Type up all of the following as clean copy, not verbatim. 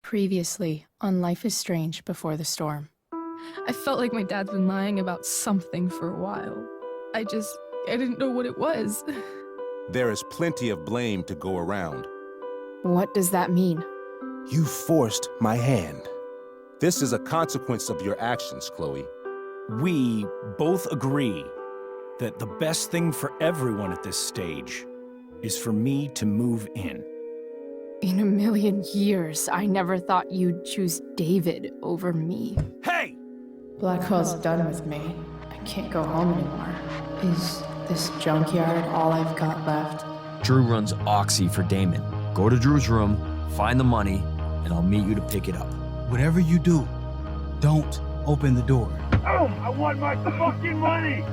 Previously on Life is Strange Before the Storm. I felt like my dad's been lying about something for a while. I didn't know what it was. There is plenty of blame to go around. What does that mean? You forced my hand. This is a consequence of your actions, Chloe. We both agree that the best thing for everyone at this stage is for me to move in. In a million years, I never thought you'd choose David over me. Hey! Blackwell's done with me. I can't go home anymore. Is this junkyard all I've got left? Drew runs Oxy for Damon. Go to Drew's room, find the money, and I'll meet you to pick it up. Whatever you do, don't open the door. Oh, I want my fucking money!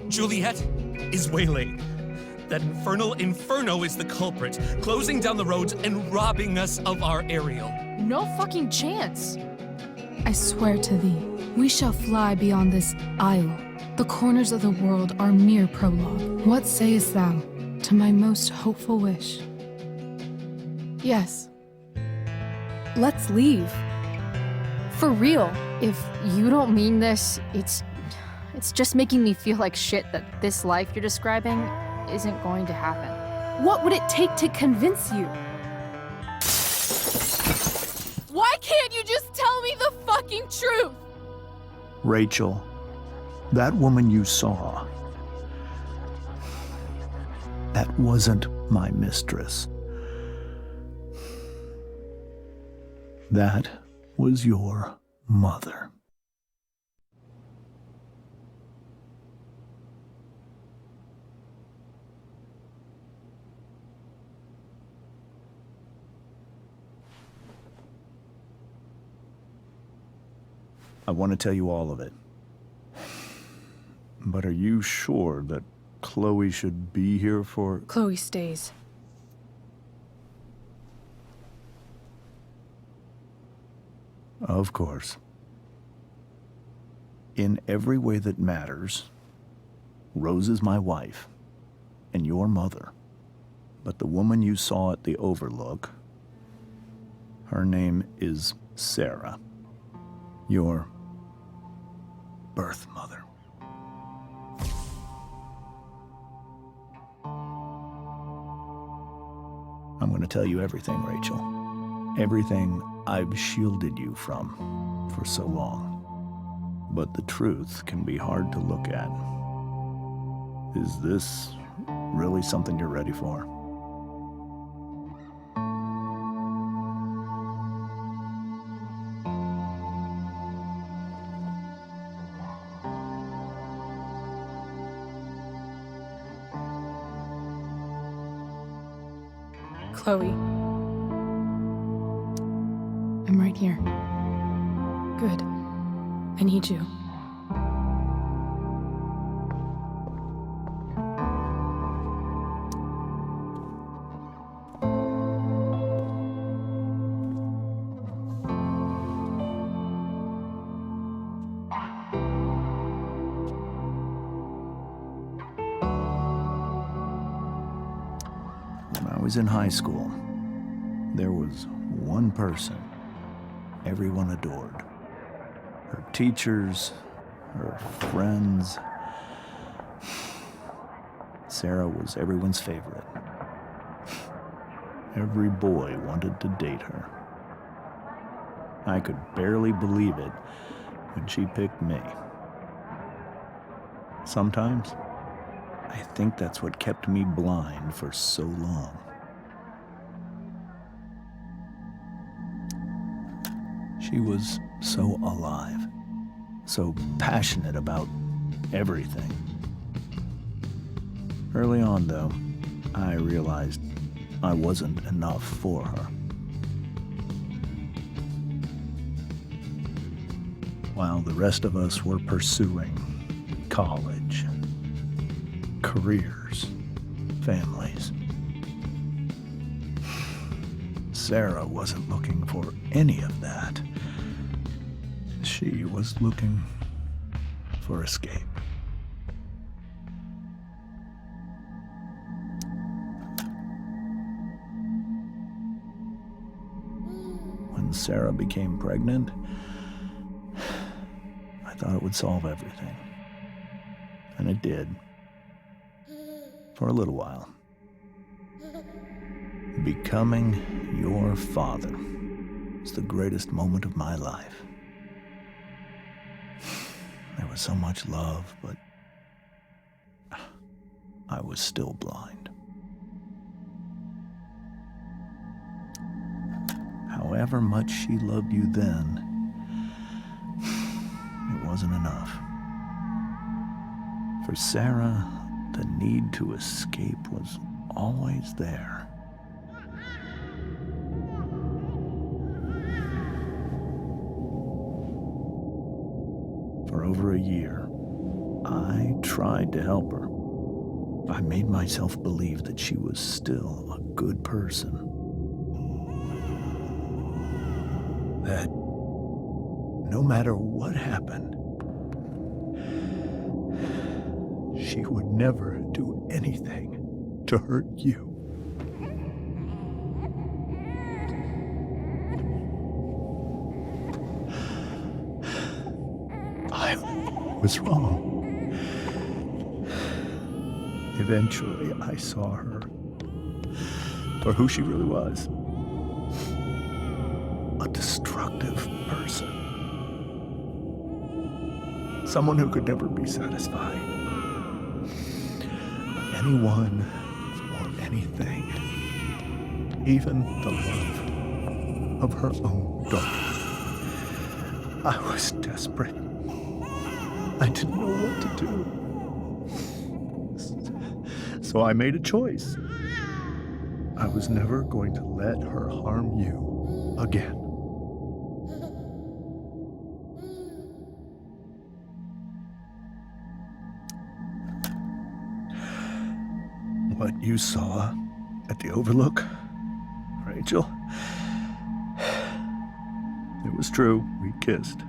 Juliet is waylaid. That infernal inferno is the culprit, closing down the roads and robbing us of our aerial. No fucking chance. I swear to thee, we shall fly beyond this isle. The corners of the world are mere prologue. What sayest thou to my most hopeful wish? Yes. Let's leave. For real. If you don't mean this, it's just making me feel like shit that this life you're describing isn't going to happen. What would it take to convince you? Why can't you just tell me the fucking truth? Rachel, that woman you saw, that wasn't my mistress. That was your mother. I want to tell you all of it. But are you sure that Chloe should be here for... Chloe stays. Of course. In every way that matters, Rose is my wife and your mother. But the woman you saw at the Overlook, her name is Sarah, your birth mother. I'm going to tell you everything, Rachel. Everything I've shielded you from for so long. But the truth can be hard to look at. Is this really something you're ready for? Chloe. I'm right here. Good. I need you. When I was in high school, there was one person everyone adored. Her teachers, her friends. Sarah was everyone's favorite. Every boy wanted to date her. I could barely believe it when she picked me. Sometimes, I think that's what kept me blind for so long. She was so alive, so passionate about everything. Early on, though, I realized I wasn't enough for her. While the rest of us were pursuing college, careers, families, Sarah wasn't looking for any of that. She was looking for escape. when Sarah became pregnant, I thought it would solve everything. And it did. For a little while. Becoming your father was the greatest moment of my life. There was so much love, but I was still blind. However much she loved you then, it wasn't enough. For Sarah, the need to escape was always there. For over a year, I tried to help her. I made myself believe that she was still a good person. That no matter what happened, she would never do anything to hurt you. I was wrong. Eventually, I saw her for who she really was. A destructive person. Someone who could never be satisfied. Anyone or anything. Even the love of her own daughter. I was desperate. I didn't know what to do. So I made a choice. I was never going to let her harm you again. What you saw at the Overlook, Rachel, it was true. We kissed.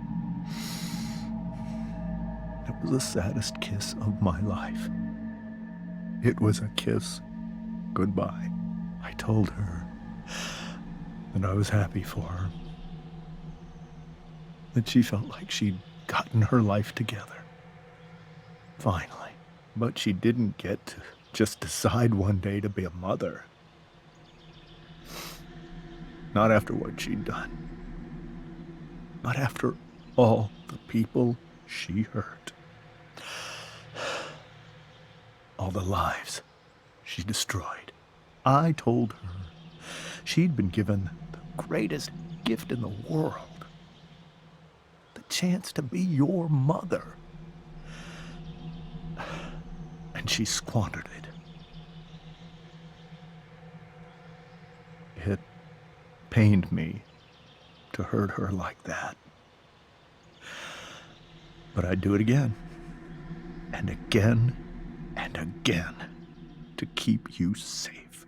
It was the saddest kiss of my life. It was a kiss goodbye. I told her that I was happy for her. That she felt like she'd gotten her life together. Finally. But she didn't get to just decide one day to be a mother. Not after what she'd done. Not after all the people she hurt. All the lives she destroyed. I told her she'd been given the greatest gift in the world. The chance to be your mother. And she squandered it. It pained me to hurt her like that. But I'd do it again. And again. And again, to keep you safe.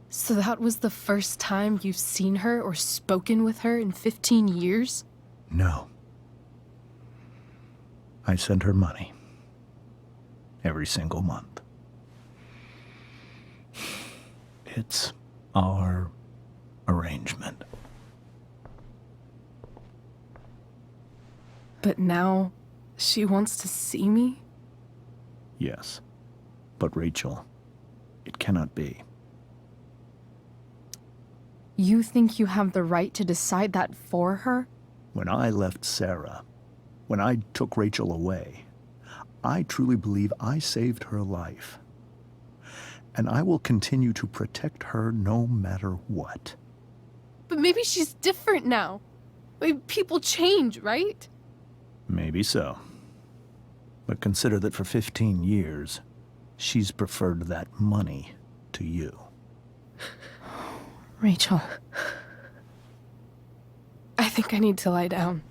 So that was the first time you've seen her or spoken with her in 15 years? No. I sent her money. Every single month. It's our arrangement. But now she wants to see me? Yes. But Rachel, it cannot be. You think you have the right to decide that for her? When I left Sarah, when I took Rachel away, I truly believe I saved her life. And I will continue to protect her no matter what. But maybe she's different now. Maybe people change, right? Maybe so. But consider that for 15 years, she's preferred that money to you. Rachel, I think I need to lie down.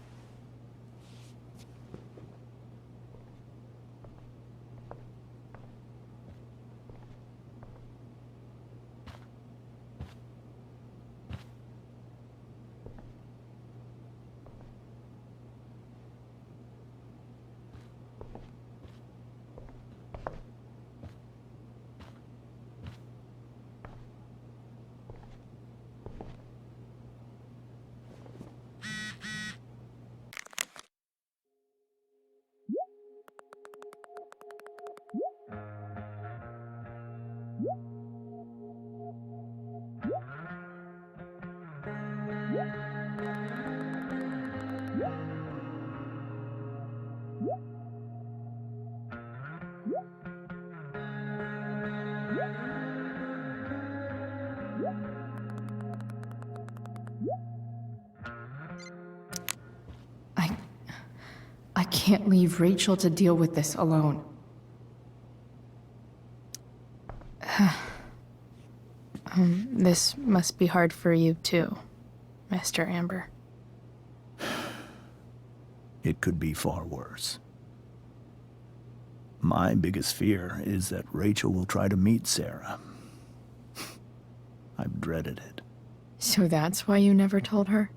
can't leave Rachel to deal with this alone. This must be hard for you too, Mr. Amber. It could be far worse. My biggest fear is that Rachel will try to meet Sarah. I've dreaded it. So that's why you never told her?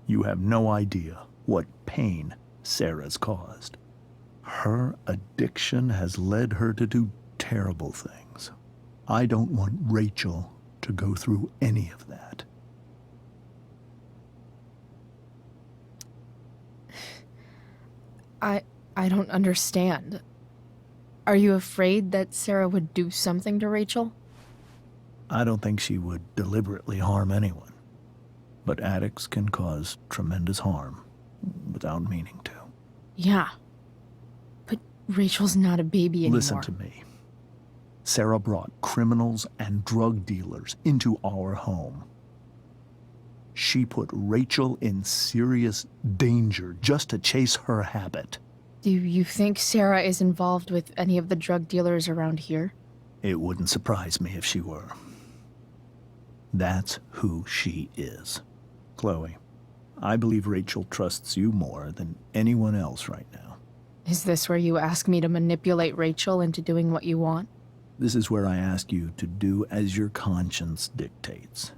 You have no idea what pain Sarah's caused. Her addiction has led her to do terrible things. I don't want Rachel to go through any of that. I don't understand. Are you afraid that Sarah would do something to Rachel? I don't think she would deliberately harm anyone. But addicts can cause tremendous harm without meaning to. Yeah. But Rachel's not a baby anymore. Listen to me. Sarah brought criminals and drug dealers into our home. She put Rachel in serious danger just to chase her habit. Do you think Sarah is involved with any of the drug dealers around here? It wouldn't surprise me if she were. That's who she is. Chloe, I believe Rachel trusts you more than anyone else right now. Is this where you ask me to manipulate Rachel into doing what you want? This is where I ask you to do as your conscience dictates.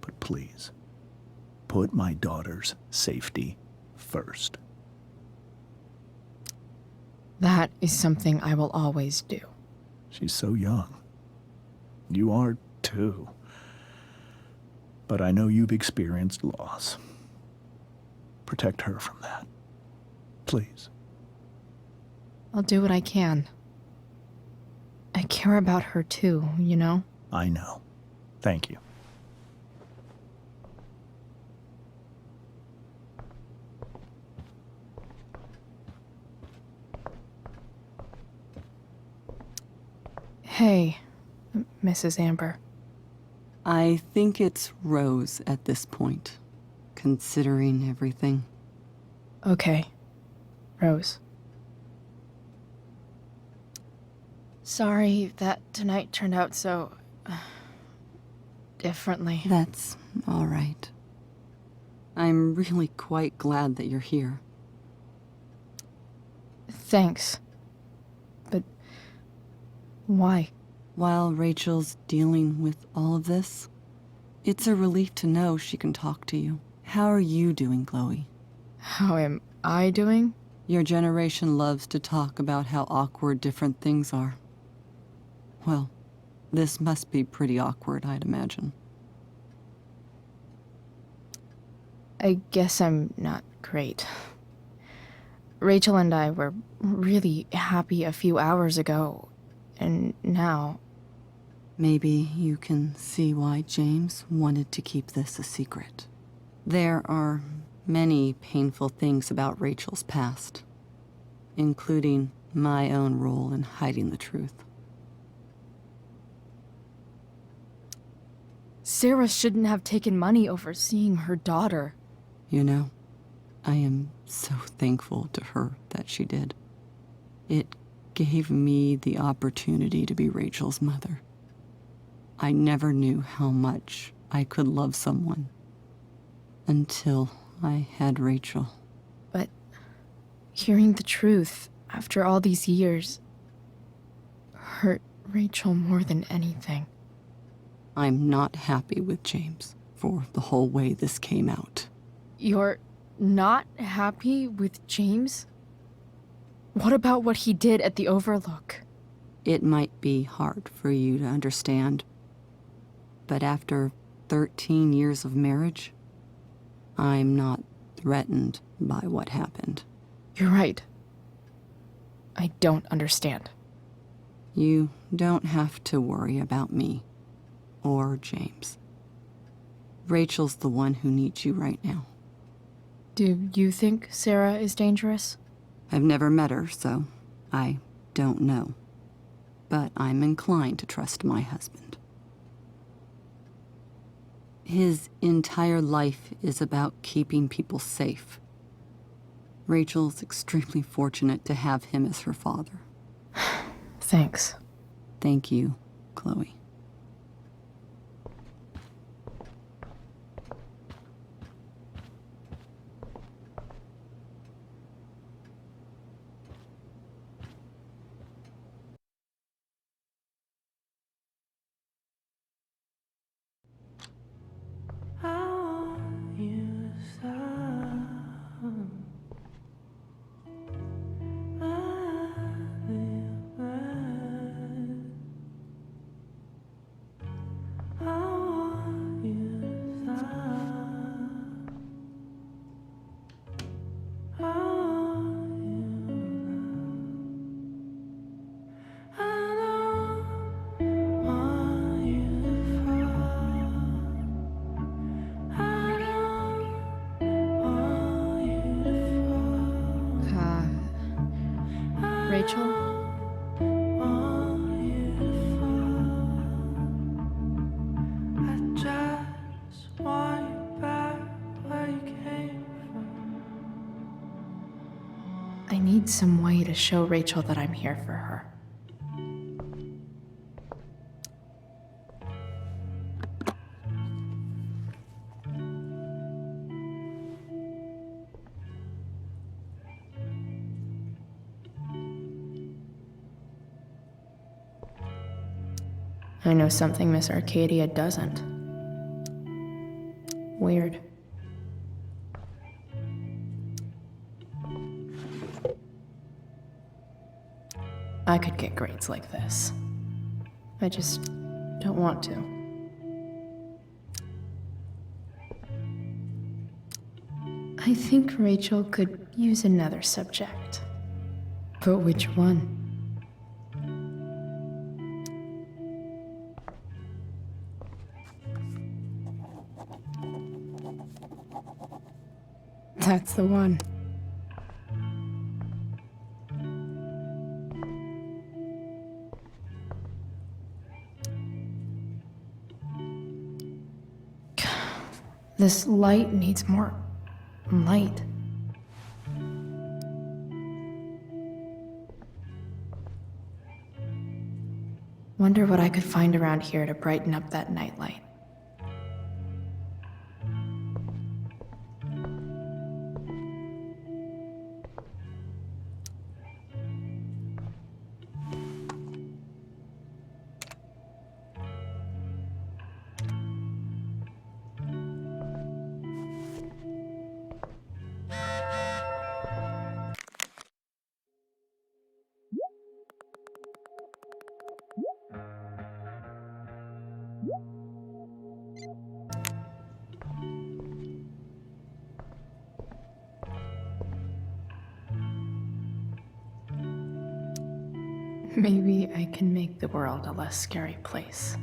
But please, put my daughter's safety first. That is something I will always do. She's so young. You are too. But I know you've experienced loss. Protect her from that. Please. I'll do what I can. I care about her too, you know? I know. Thank you. Hey, Mrs. Amber. I think it's Rose at this point, considering everything. Okay, Rose. Sorry that tonight turned out so... differently. That's all right. I'm really quite glad that you're here. Thanks. But... why? While Rachel's dealing with all of this, it's a relief to know she can talk to you. How are you doing, Chloe? How am I doing? Your generation loves to talk about how awkward different things are. Well, this must be pretty awkward, I'd imagine. I guess I'm not great. Rachel and I were really happy a few hours ago, and now... Maybe you can see why James wanted to keep this a secret. There are many painful things about Rachel's past, including my own role in hiding the truth. Sarah shouldn't have taken money over seeing her daughter. You know, I am so thankful to her that she did. It gave me the opportunity to be Rachel's mother. I never knew how much I could love someone until I had Rachel. But hearing the truth after all these years hurt Rachel more than anything. I'm not happy with James for the whole way this came out. You're not happy with James? What about what he did at the Overlook? It might be hard for you to understand, but after 13 years of marriage, I'm not threatened by what happened. You're right. I don't understand. You don't have to worry about me or James. Rachel's the one who needs you right now. Do you think Sarah is dangerous? I've never met her, so I don't know. But I'm inclined to trust my husband. His entire life is about keeping people safe. Rachel's extremely fortunate to have him as her father. Thanks. Thank you, Chloe. Rachel? I need some way to show Rachel that I'm here for her. I know something Miss Arcadia doesn't. Weird. I could get grades like this. I just don't want to. I think Rachel could use another subject. But which one? That's the one. This light needs more light. Wonder what I could find around here to brighten up that nightlight. Maybe I can make the world a less scary place.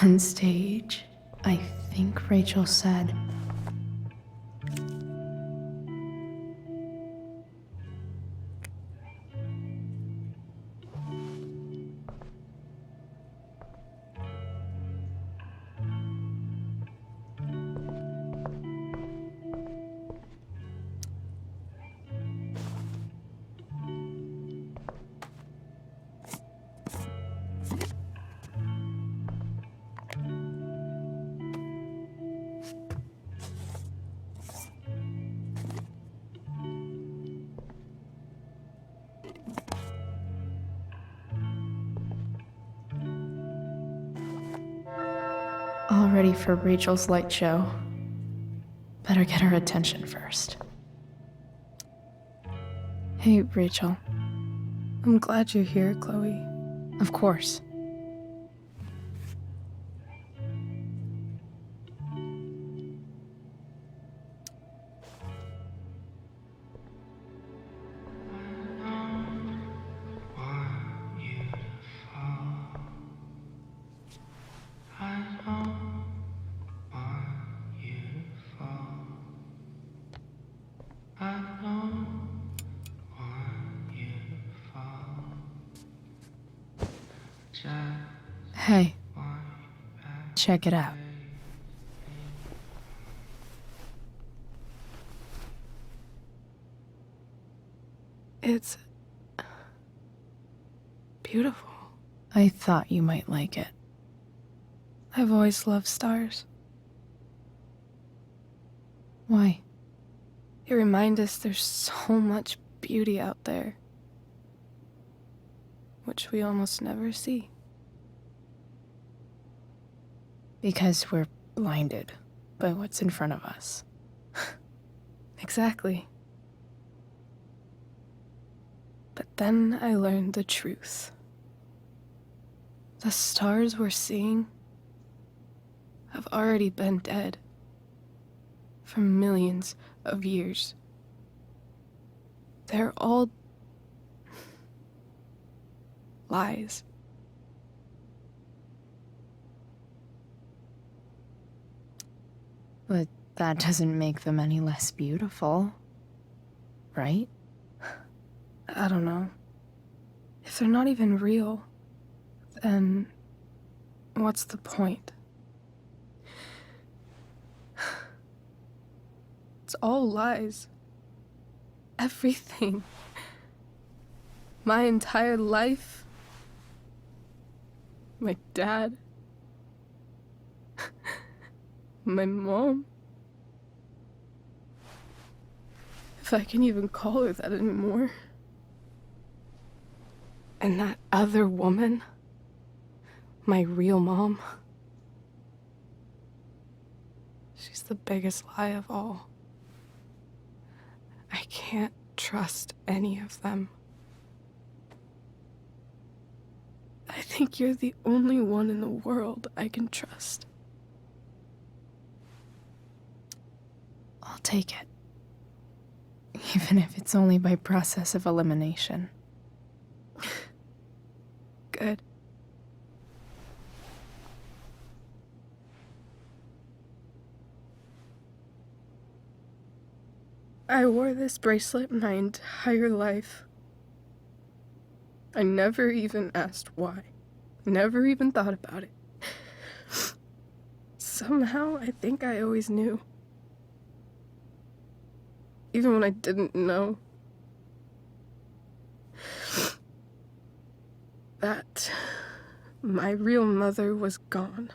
On stage, I think Rachel said, all ready for Rachel's light show. Better get her attention first. Hey, Rachel. I'm glad you're here, Chloe. Of course. Hey, check it out. It's beautiful. I thought you might like it. I've always loved stars. Why? They remind us there's so much beauty out there, which we almost never see. Because we're blinded by what's in front of us. Exactly. But then I learned the truth. The stars we're seeing have already been dead for millions of years. They're all lies. But that doesn't make them any less beautiful, right? I don't know. If they're not even real, then what's the point? It's all lies. Everything. My entire life. My dad. My mom. If I can even call her that anymore. And that other woman, my real mom, she's the biggest lie of all. I can't trust any of them. I think you're the only one in the world I can trust. I'll take it. Even if it's only by process of elimination. Good. I wore this bracelet my entire life. I never even asked why. Never even thought about it. Somehow, I think I always knew. Even when I didn't know. That my real mother was gone.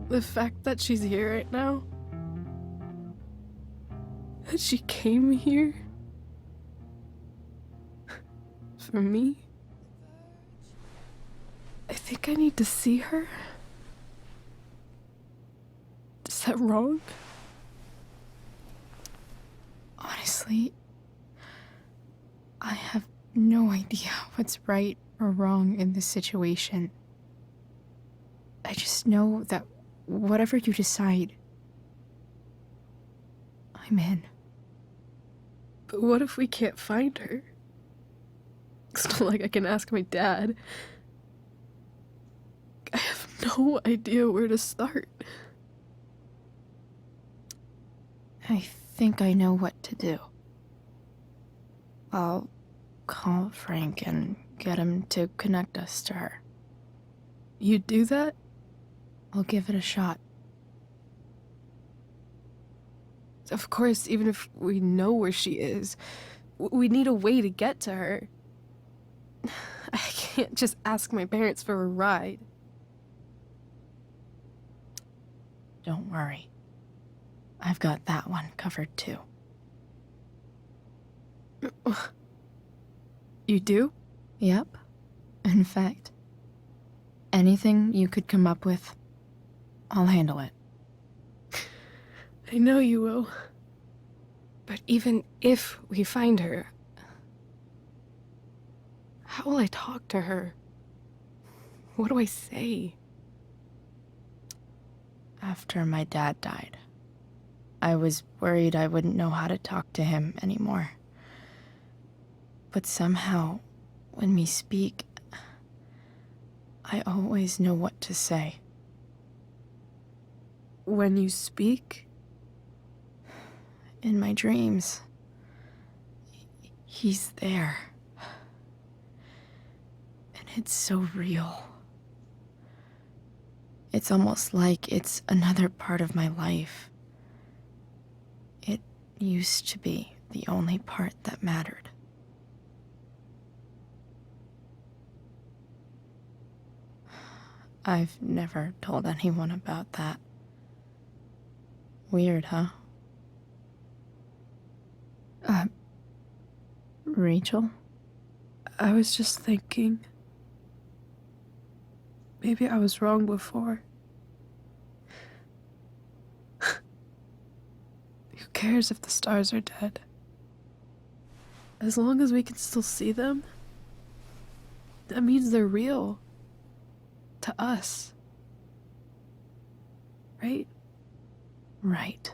The fact that she's here right now, that she came here for me, I think I need to see her. Is that wrong? Honestly, I have no idea what's right or wrong in this situation. I just know that whatever you decide, I'm in. But what if we can't find her? It's not like I can ask my dad. I have no idea where to start. I think I know what to do. I'll call Frank and get him to connect us to her. You'd do that? I'll give it a shot. Of course, even if we know where she is, we need a way to get to her. I can't just ask my parents for a ride. Don't worry. I've got that one covered too. You do? Yep. In fact, anything you could come up with, I'll handle it. I know you will. But even if we find her, how will I talk to her? What do I say? After my dad died, I was worried I wouldn't know how to talk to him anymore. But somehow, when we speak, I always know what to say. When you speak? In my dreams, He's there. And it's so real. It's almost like it's another part of my life. It used to be the only part that mattered. I've never told anyone about that. Weird, huh? Rachel? I was just thinking. Maybe I was wrong before. Who cares if the stars are dead? As long as we can still see them, that means they're real. To us. Right? Right.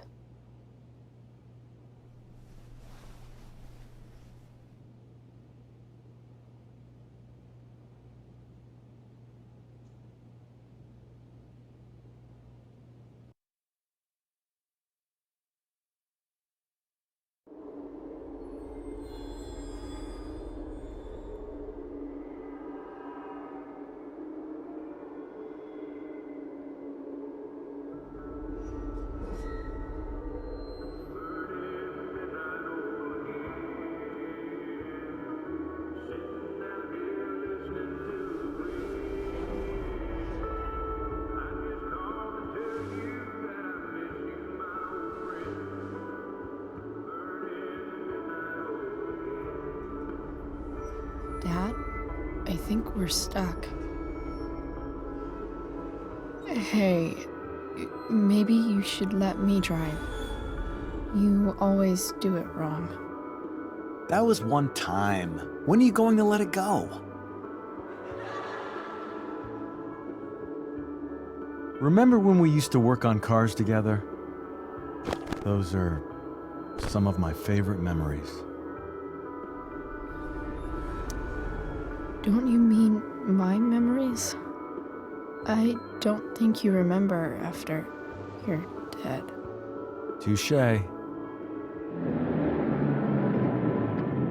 Dad, I think we're stuck. Hey, maybe you should let me drive. You always do it wrong. That was one time. When are you going to let it go? Remember when we used to work on cars together? Those are some of my favorite memories. Don't you mean my memories? I don't think you remember after you're dead. Touché.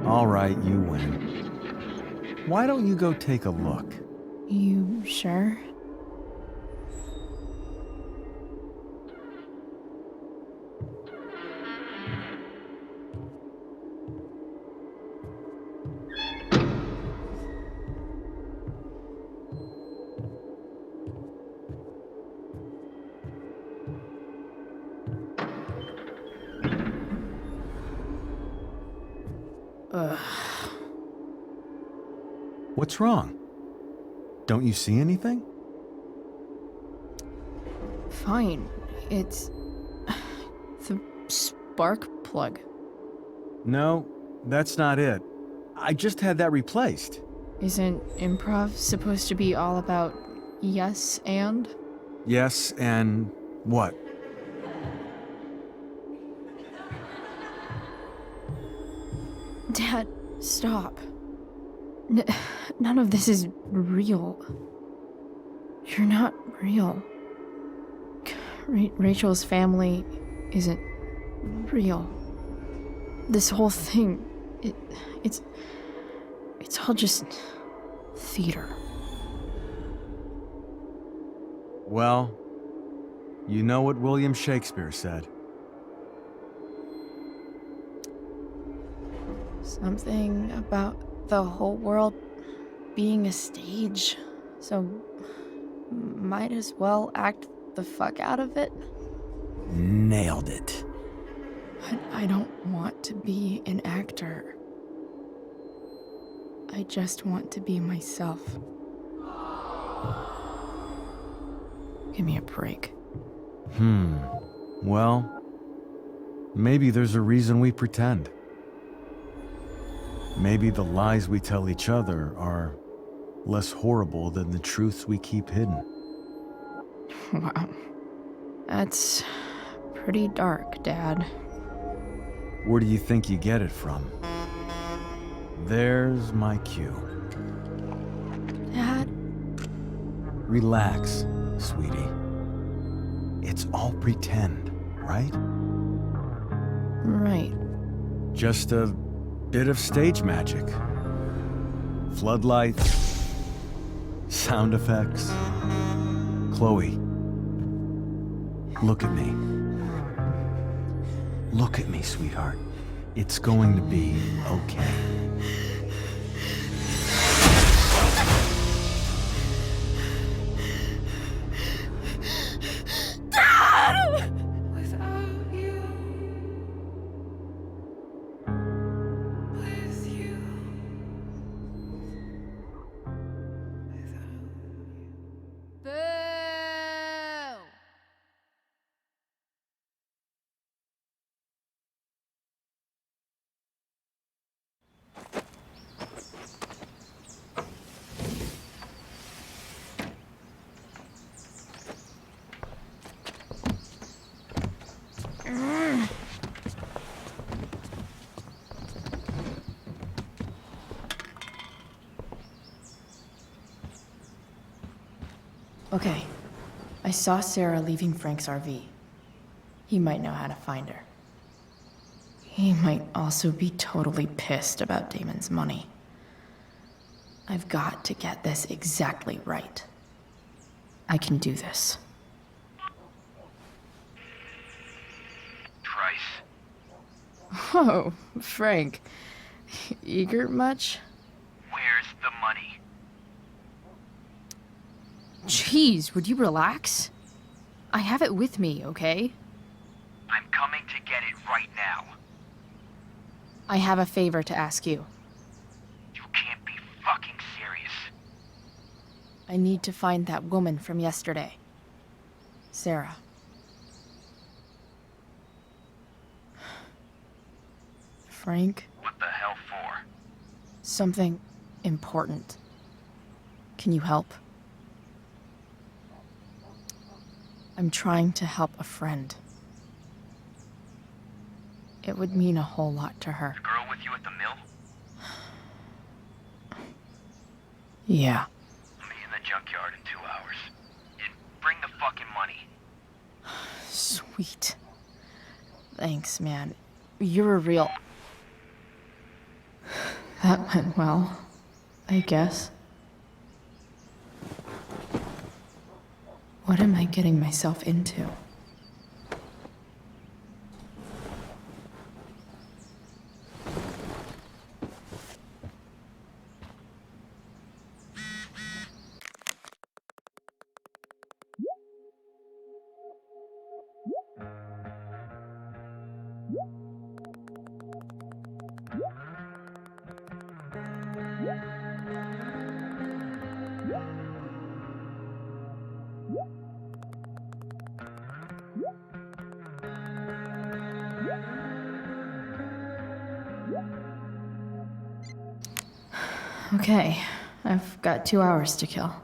All right, you win. Why don't you go take a look? You sure? What's wrong? Don't you see anything? Fine. It's the spark plug. No, that's not it. I just had that replaced. Isn't improv supposed to be all about yes and? Yes, and what? Dad, stop. None of this is real. You're not real. Rachel's family isn't real. This whole thing, it's all just theater. Well, you know what William Shakespeare said. Something about the whole world being a stage, so might as well act the fuck out of it. Nailed it. But I don't want to be an actor. I just want to be myself. Give me a break. Well, maybe there's a reason we pretend. Maybe the lies we tell each other are less horrible than the truths we keep hidden. Wow. That's pretty dark, Dad. Where do you think you get it from? There's my cue. Dad? Relax, sweetie. It's all pretend, right? Right. Just a bit of stage magic. Floodlights, sound effects. Chloe, look at me. Look at me, sweetheart. It's going to be okay. Okay, I saw Sarah leaving Frank's RV. He might know how to find her. He might also be totally pissed about Damon's money. I've got to get this exactly right. I can do this. Price. Whoa, Frank. Eager much? Where's the money? Jeez, would you relax? I have it with me, okay? I'm coming to get it right now. I have a favor to ask you. You can't be fucking serious. I need to find that woman from yesterday. Sarah. Frank? What the hell for? Something important. Can you help? I'm trying to help a friend. It would mean a whole lot to her. The girl with you at the mill? Yeah. I'll be in the junkyard in 2 hours. And bring the fucking money. Sweet. Thanks, man. You're a real... That went well, I guess. What am I getting myself into? Okay, I've got 2 hours to kill.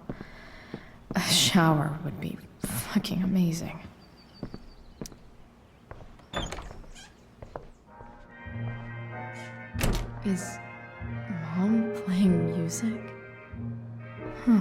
A shower would be fucking amazing. Is Mom playing music? Huh.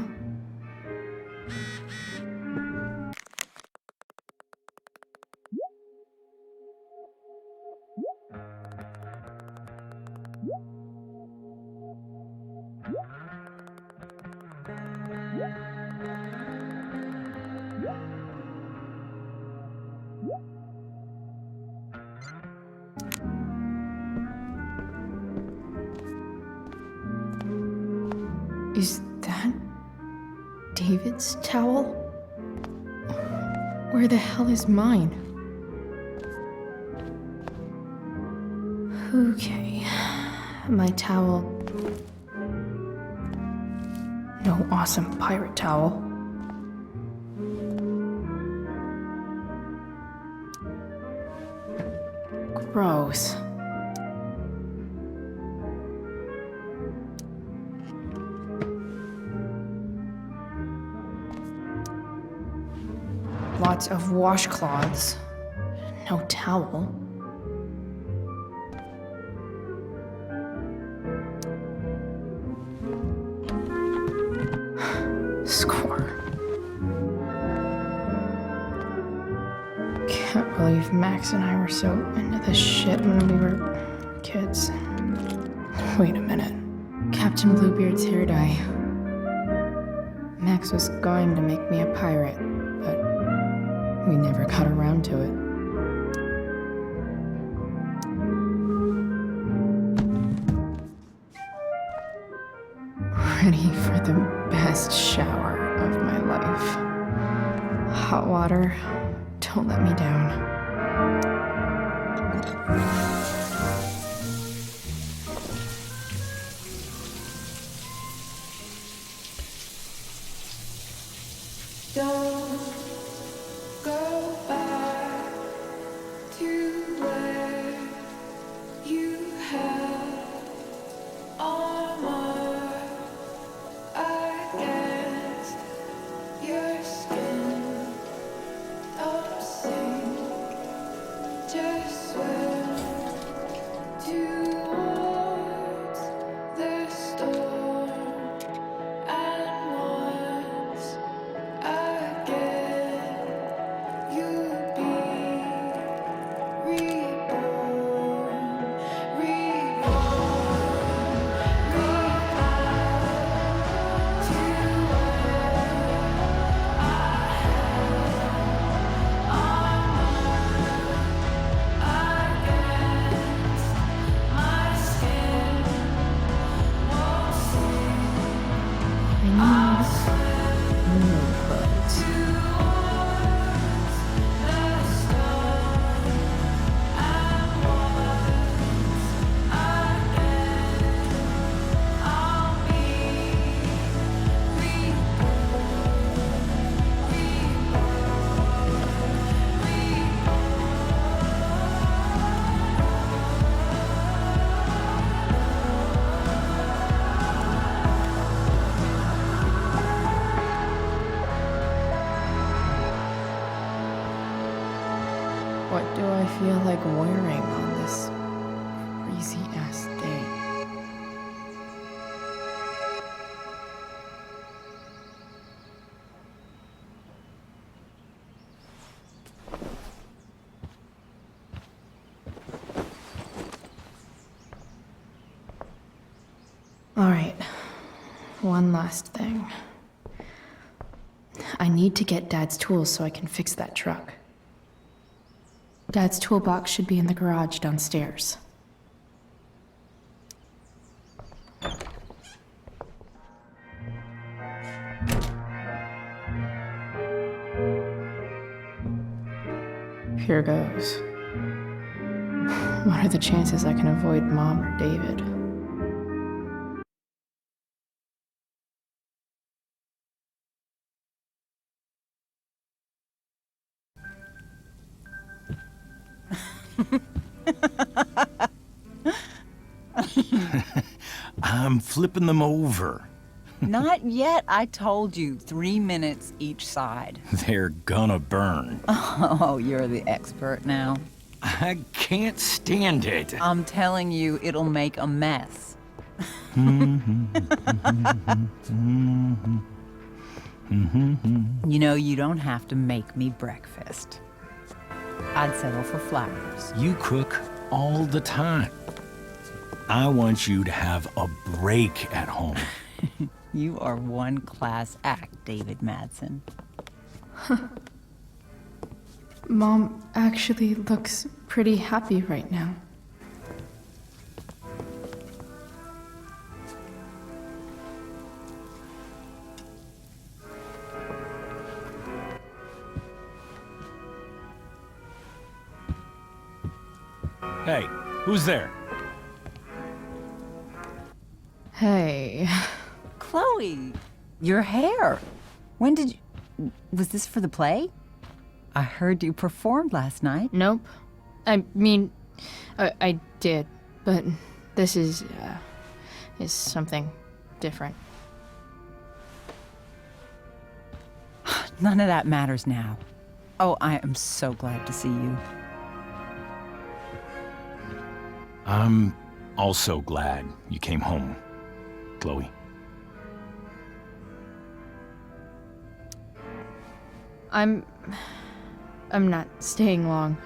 Is that David's towel? Where the hell is mine? Okay, my towel. No awesome pirate towel. Gross. Lots of washcloths. No towel. Score. Can't believe Max and I were so into this shit when we were kids. Wait a minute. Captain Bluebeard's hair dye. Max was going to make me a pirate, but we never got around to it. Ready for the best shower of my life. Hot water, don't let me down. Don't go back to where you had armor against your skin. Don't sink, just swim towards the storm. And once again, you'll be reborn, What do I feel like wearing on this crazy-ass day? All right, one last thing. I need to get Dad's tools so I can fix that truck. Dad's toolbox should be in the garage downstairs. Here goes. What are the chances I can avoid Mom or David? I'm flipping them over. Not yet. I told you, 3 minutes each side. They're gonna burn. Oh, you're the expert now. I can't stand it. I'm telling you, it'll make a mess. You know, you don't have to make me breakfast. I'd settle for flowers. You cook all the time. I want you to have a break at home. You are one class act, David Madsen. Mom actually looks pretty happy right now. Hey, who's there? Hey. Chloe, your hair. When did you... Was this for the play? I heard you performed last night. Nope. I mean, I did, but this is something different. None of that matters now. Oh, I am so glad to see you. I'm also glad you came home, Chloe. I'm not staying long.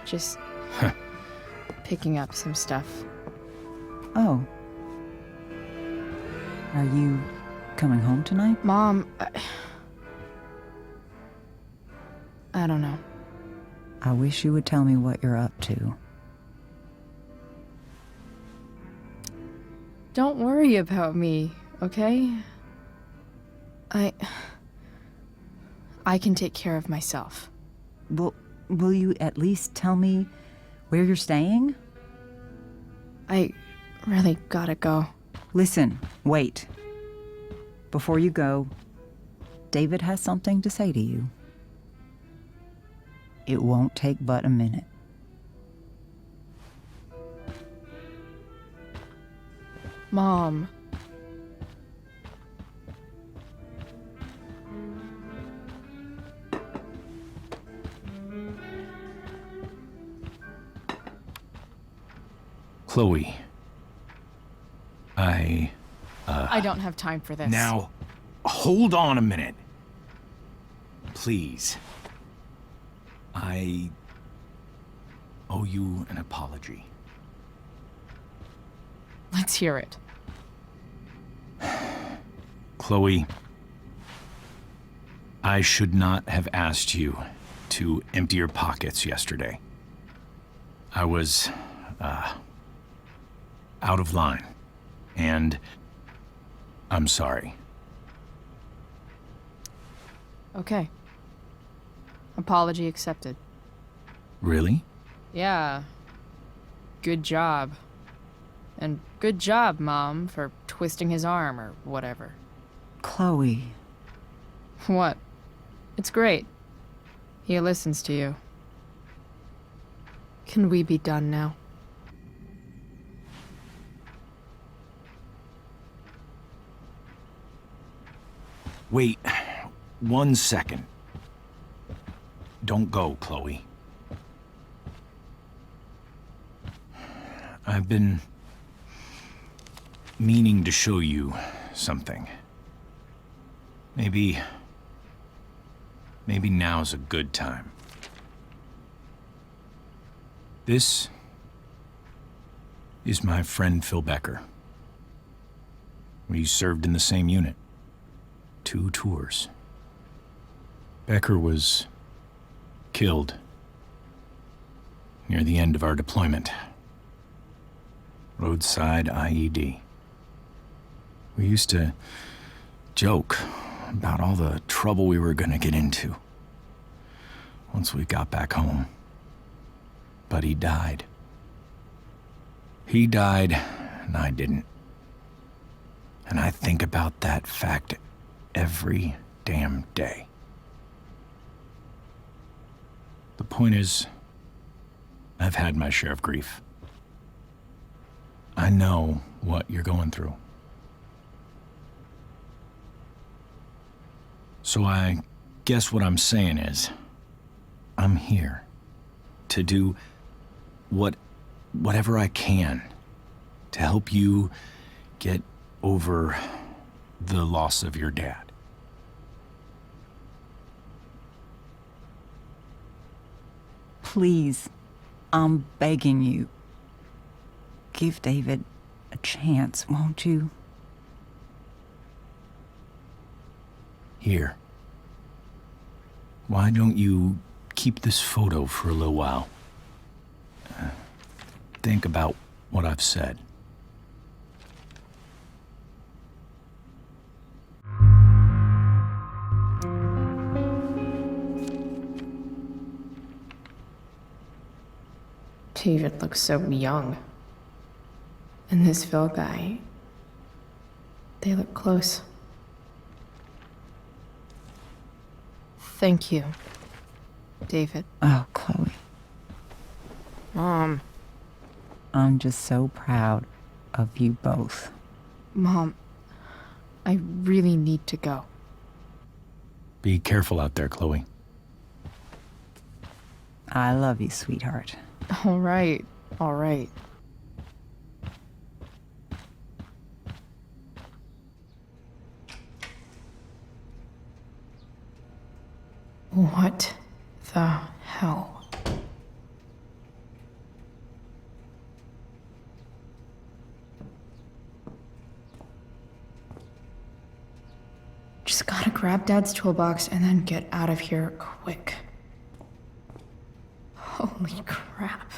Just picking up some stuff. Oh, Are you coming home tonight? Mom, I don't know. I wish you would tell me what you're up to. Don't worry about me, okay? I can take care of myself. Will you at least tell me where you're staying? I really gotta go. Listen, wait. Before you go, David has something to say to you. It won't take but a minute. Mom. Chloe. I don't have time for this. Now, hold on a minute. Please. I owe you an apology. Let's hear it. Chloe, I should not have asked you to empty your pockets yesterday. I was, out of line, and I'm sorry. Okay. Apology accepted. Really? Yeah. Good job. And good job, Mom, for twisting his arm or whatever. Chloe. What? It's great. He listens to you. Can we be done now? Wait 1 second. Don't go, Chloe. I've been meaning to show you something. Maybe now's a good time. This is my friend Phil Becker. We served in the same unit. 2 tours. Becker was killed near the end of our deployment. Roadside IED. We used to joke about all the trouble we were gonna get into once we got back home. But he died. He died, and I didn't. And I think about that fact every damn day. The point is, I've had my share of grief. I know what you're going through. So I guess what I'm saying is, I'm here to do whatever I can to help you get over the loss of your dad. Please, I'm begging you. Give David a chance, won't you? Here. Why don't you keep this photo for a little while? Think about what I've said. David looks so young. And this Phil guy, they look close. Thank you, David. Oh, Chloe. Mom. I'm just so proud of you both. Mom, I really need to go. Be careful out there, Chloe. I love you, sweetheart. All right, all right. What the hell? just gotta grab Dad's toolbox and then get out of here quick. Holy crap.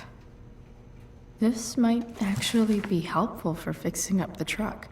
This might actually be helpful for fixing up the truck.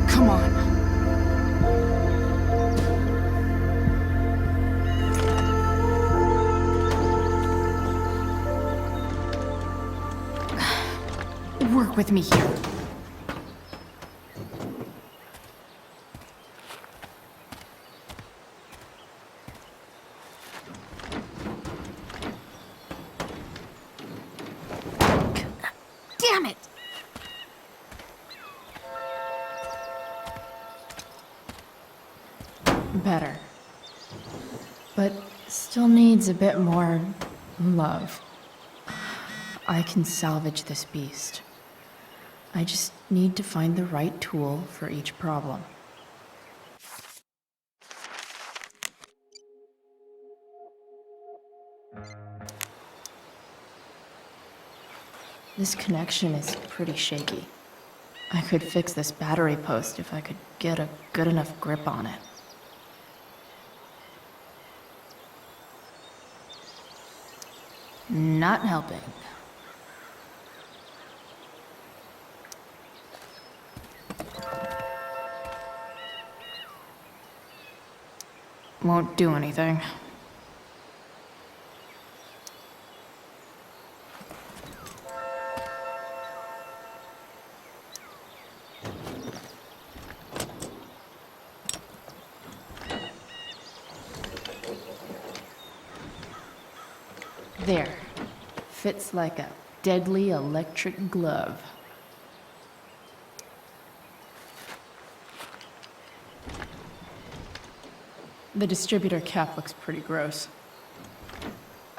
Come on. Work with me here. Damn it! Better. But still needs a bit more love. I can salvage this beast. I just need to find the right tool for each problem. This connection is pretty shaky. I could fix this battery post if I could get a good enough grip on it. Not helping. Won't do anything. There. Fits like a deadly electric glove. The distributor cap looks pretty gross.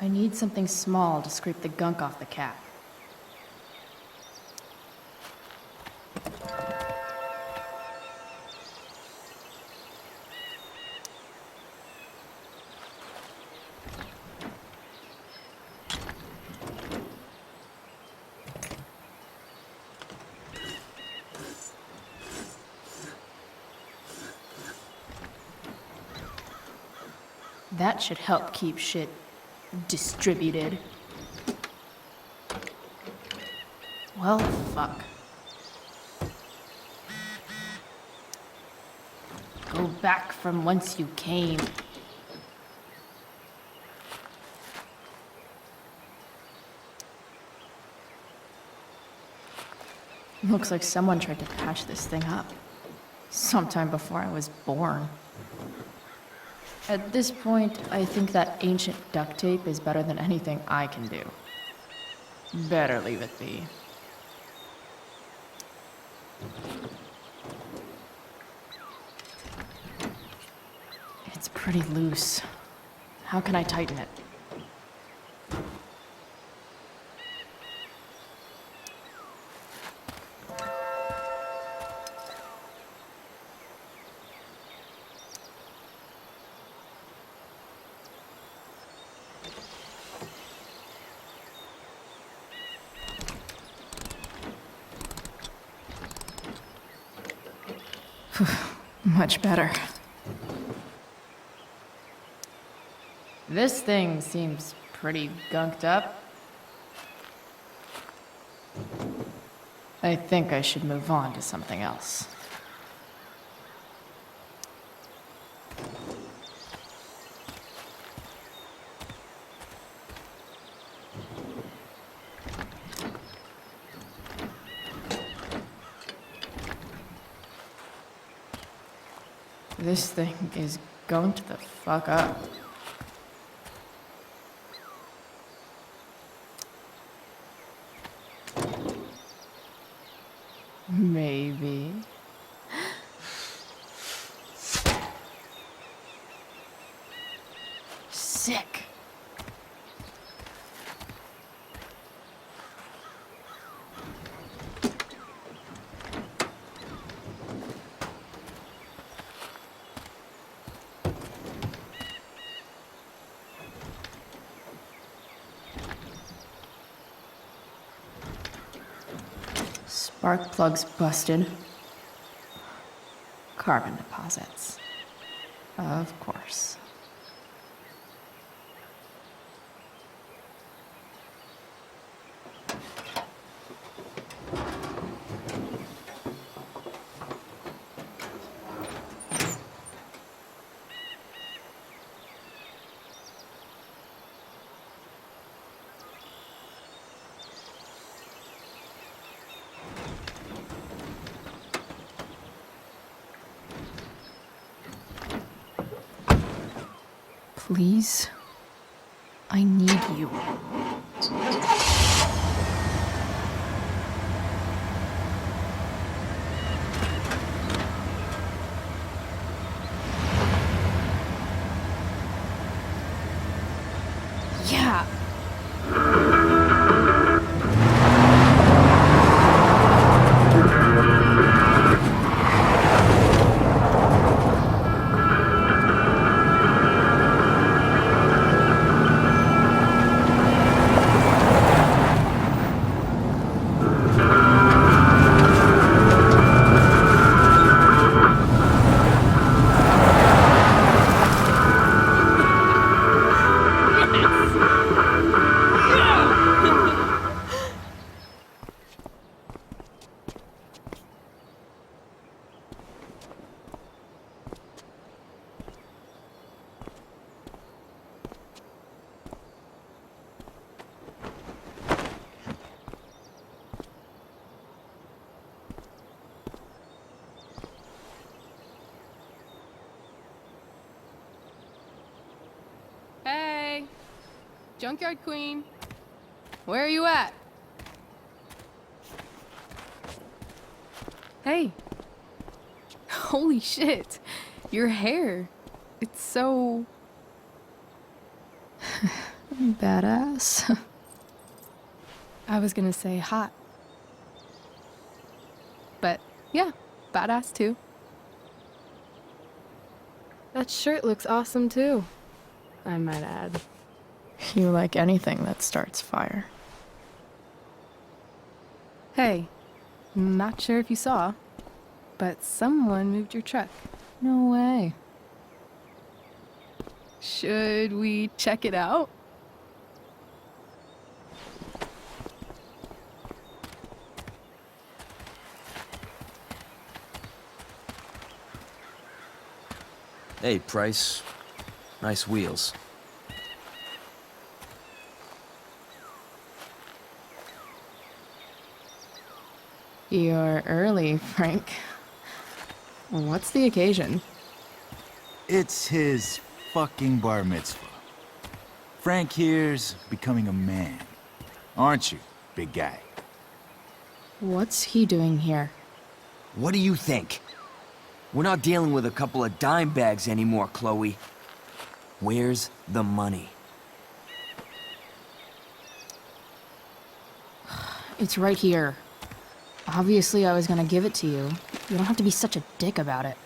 I need something small to scrape the gunk off the cap. That should help keep shit distributed. Well, fuck. Go back from whence you came. Looks like someone tried to patch this thing up. Sometime before I was born. At this point, I think that ancient duct tape is better than anything I can do. Better leave it be. It's pretty loose. How can I tighten it? Much better. This thing seems pretty gunked up. I think I should move on to something else. This thing is going to the fuck up. Maybe. Sick. Spark plugs busted. Carbon deposits. Of course. Please, I need you. Yeah. Hey, Junkyard Queen, where are you at? Hey, holy shit, your hair, it's so... Badass. I was gonna say hot. But yeah, badass too. That shirt looks awesome too, I might add. You like anything that starts fire. Hey, not sure if you saw, but someone moved your truck. No way. Should we check it out? Hey, Price. Nice wheels. You're early, Frank. What's the occasion? It's his fucking bar mitzvah. Frank here's becoming a man. Aren't you, big guy? What's he doing here? What do you think? We're not dealing with a couple of dime bags anymore, Chloe. Where's the money? It's right here. Obviously, I was gonna give it to you. You don't have to be such a dick about it.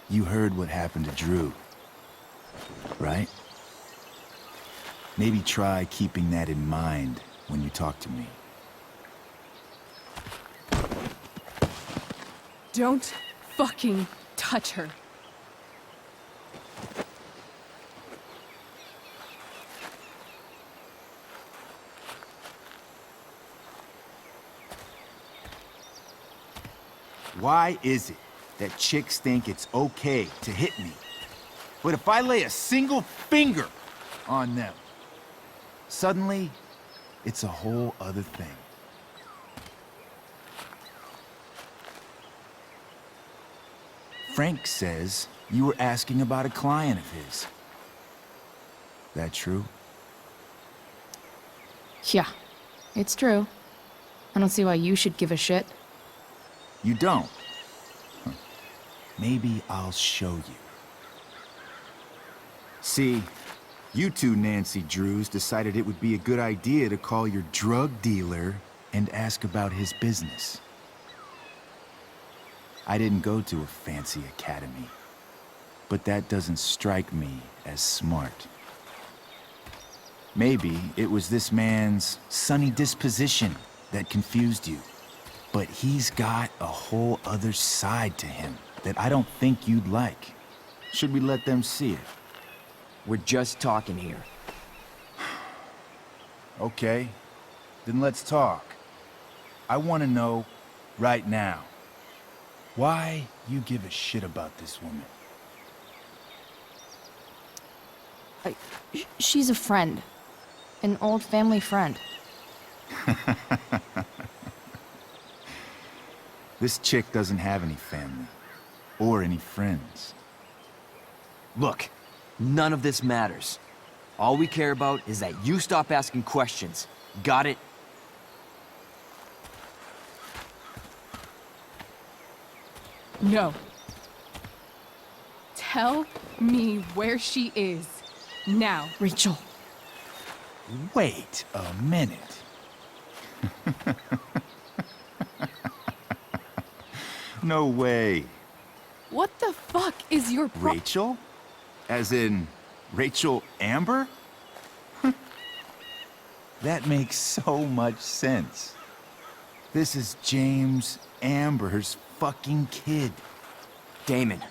You heard what happened to Drew, right? Maybe try keeping that in mind when you talk to me. Don't fucking touch her. Why is it that chicks think it's okay to hit me? But if I lay a single finger on them, suddenly, it's a whole other thing. Frank says you were asking about a client of his. That true? Yeah, it's true. I don't see why you should give a shit. You don't? Huh. Maybe I'll show you. See, you two Nancy Drews decided it would be a good idea to call your drug dealer and ask about his business. I didn't go to a fancy academy, but that doesn't strike me as smart. Maybe it was this man's sunny disposition that confused you, but he's got a whole other side to him that I don't think you'd like. Should we let them see it? We're just talking here. Okay, then let's talk. I want to know right now why you give a shit about this woman. She's a friend. An old family friend. This chick doesn't have any family or any friends. Look, none of this matters. All we care about is that you stop asking questions. Got it? No. Tell me where she is. Now. Rachel. Wait a minute. No way. What the fuck is your Rachel? As in, Rachel Amber? That makes so much sense. This is James Amber's fucking kid. Damon.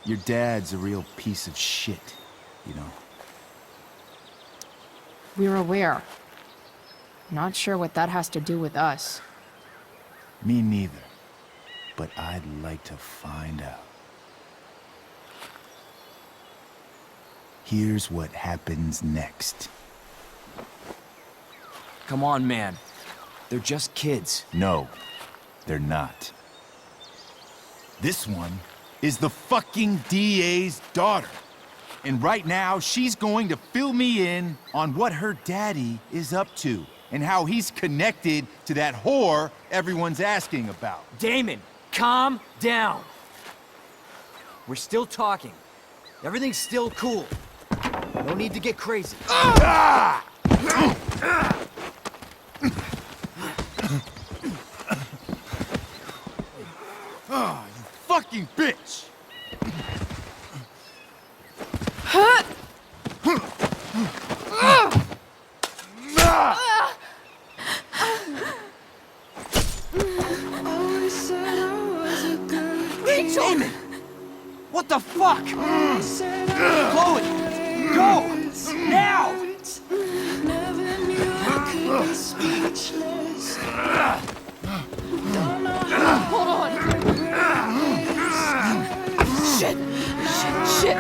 Your dad's a real piece of shit, you know? We're aware. Not sure what that has to do with us. Me neither. But I'd like to find out. Here's what happens next. Come on, man. They're just kids. No, they're not. This one is the fucking DA's daughter. And right now, she's going to fill me in on what her daddy is up to and how he's connected to that whore everyone's asking about. Damon, calm down. We're still talking. Everything's still cool. No need to get crazy. Ah! Oh, you fucking bitch! Rachel! What the fuck? Chloe! Go! Now! Hold on. Shit! Shit!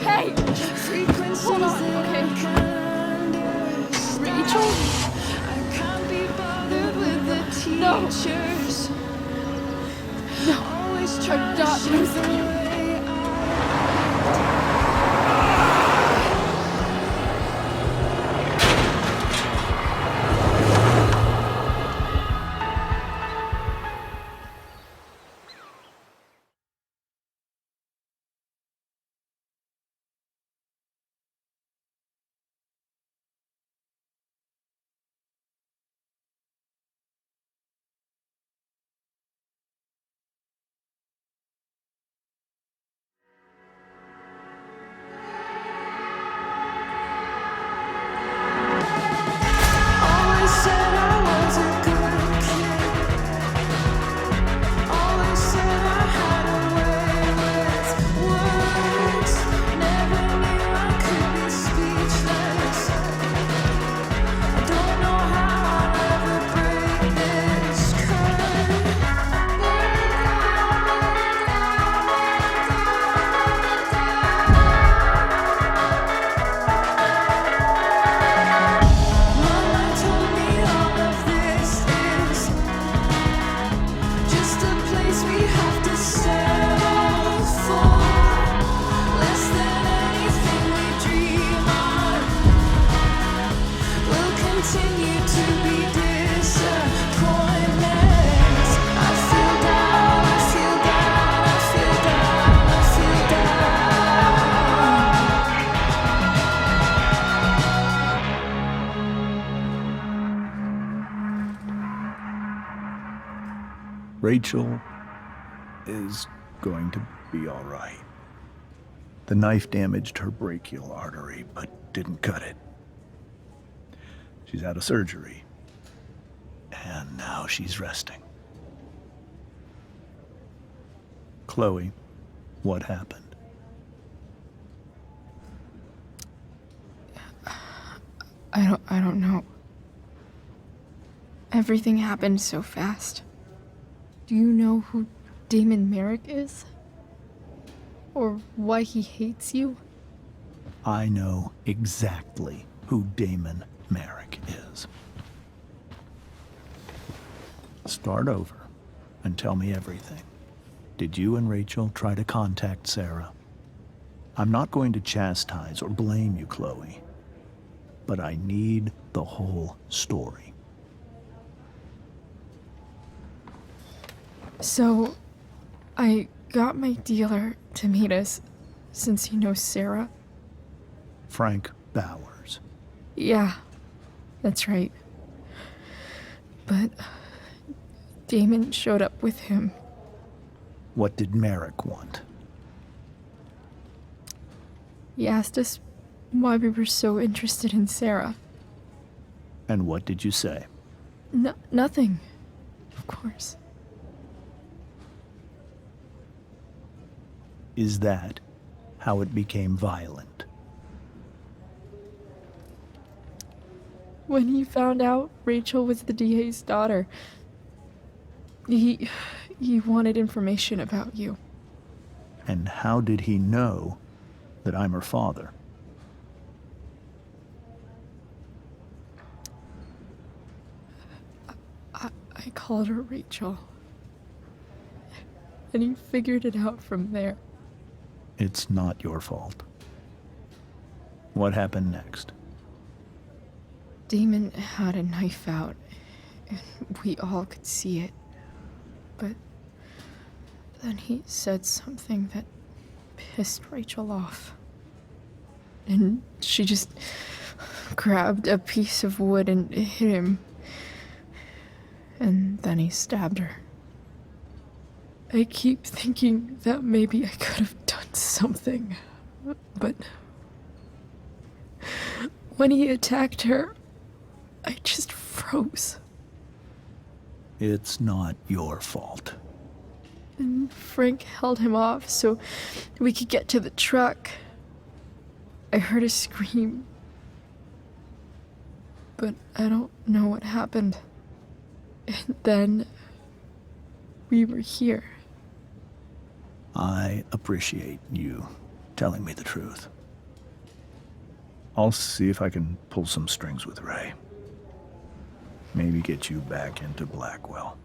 Hey! Hold on, okay. Rachel? No! No! I'm not losing you. Rachel is going to be all right. The knife damaged her brachial artery, but didn't cut it. She's out of surgery, and now she's resting. Chloe, what happened? I don't know. Everything happened so fast. Do you know who Damon Merrick is? Or why he hates you? I know exactly who Damon Merrick is. Start over and tell me everything. Did you and Rachel try to contact Sarah? I'm not going to chastise or blame you, Chloe, but I need the whole story. So, I got my dealer to meet us, since he knows Sarah. Frank Bowers. Yeah, that's right. But Damon showed up with him. What did Merrick want? He asked us why we were so interested in Sarah. And what did you say? Nothing, of course. Is that how it became violent? When he found out Rachel was the DA's daughter, he wanted information about you. And how did he know that I'm her father? I called her Rachel. And he figured it out from there. It's not your fault. What happened next? Damon had a knife out, and we all could see it. But then he said something that pissed Rachel off. And she just grabbed a piece of wood and hit him. And then he stabbed her. I keep thinking that maybe I could have done something, but when he attacked her, I just froze. It's not your fault. And Frank held him off so we could get to the truck. I heard a scream, but I don't know what happened. And then we were here. I appreciate you telling me the truth. I'll see if I can pull some strings with Ray. Maybe get you back into Blackwell.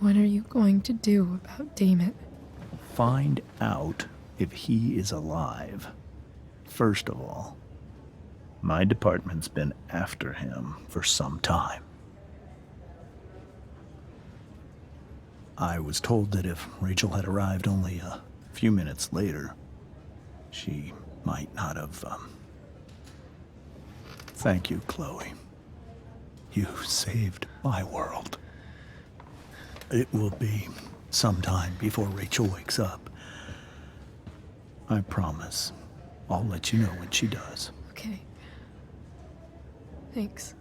What are you going to do about Damon? Find out if he is alive. First of all, my department's been after him for some time. I was told that if Rachel had arrived only a few minutes later, she might not have, Thank you, Chloe. You saved my world. It will be some time before Rachel wakes up. I promise. I'll let you know when she does. Okay. Thanks.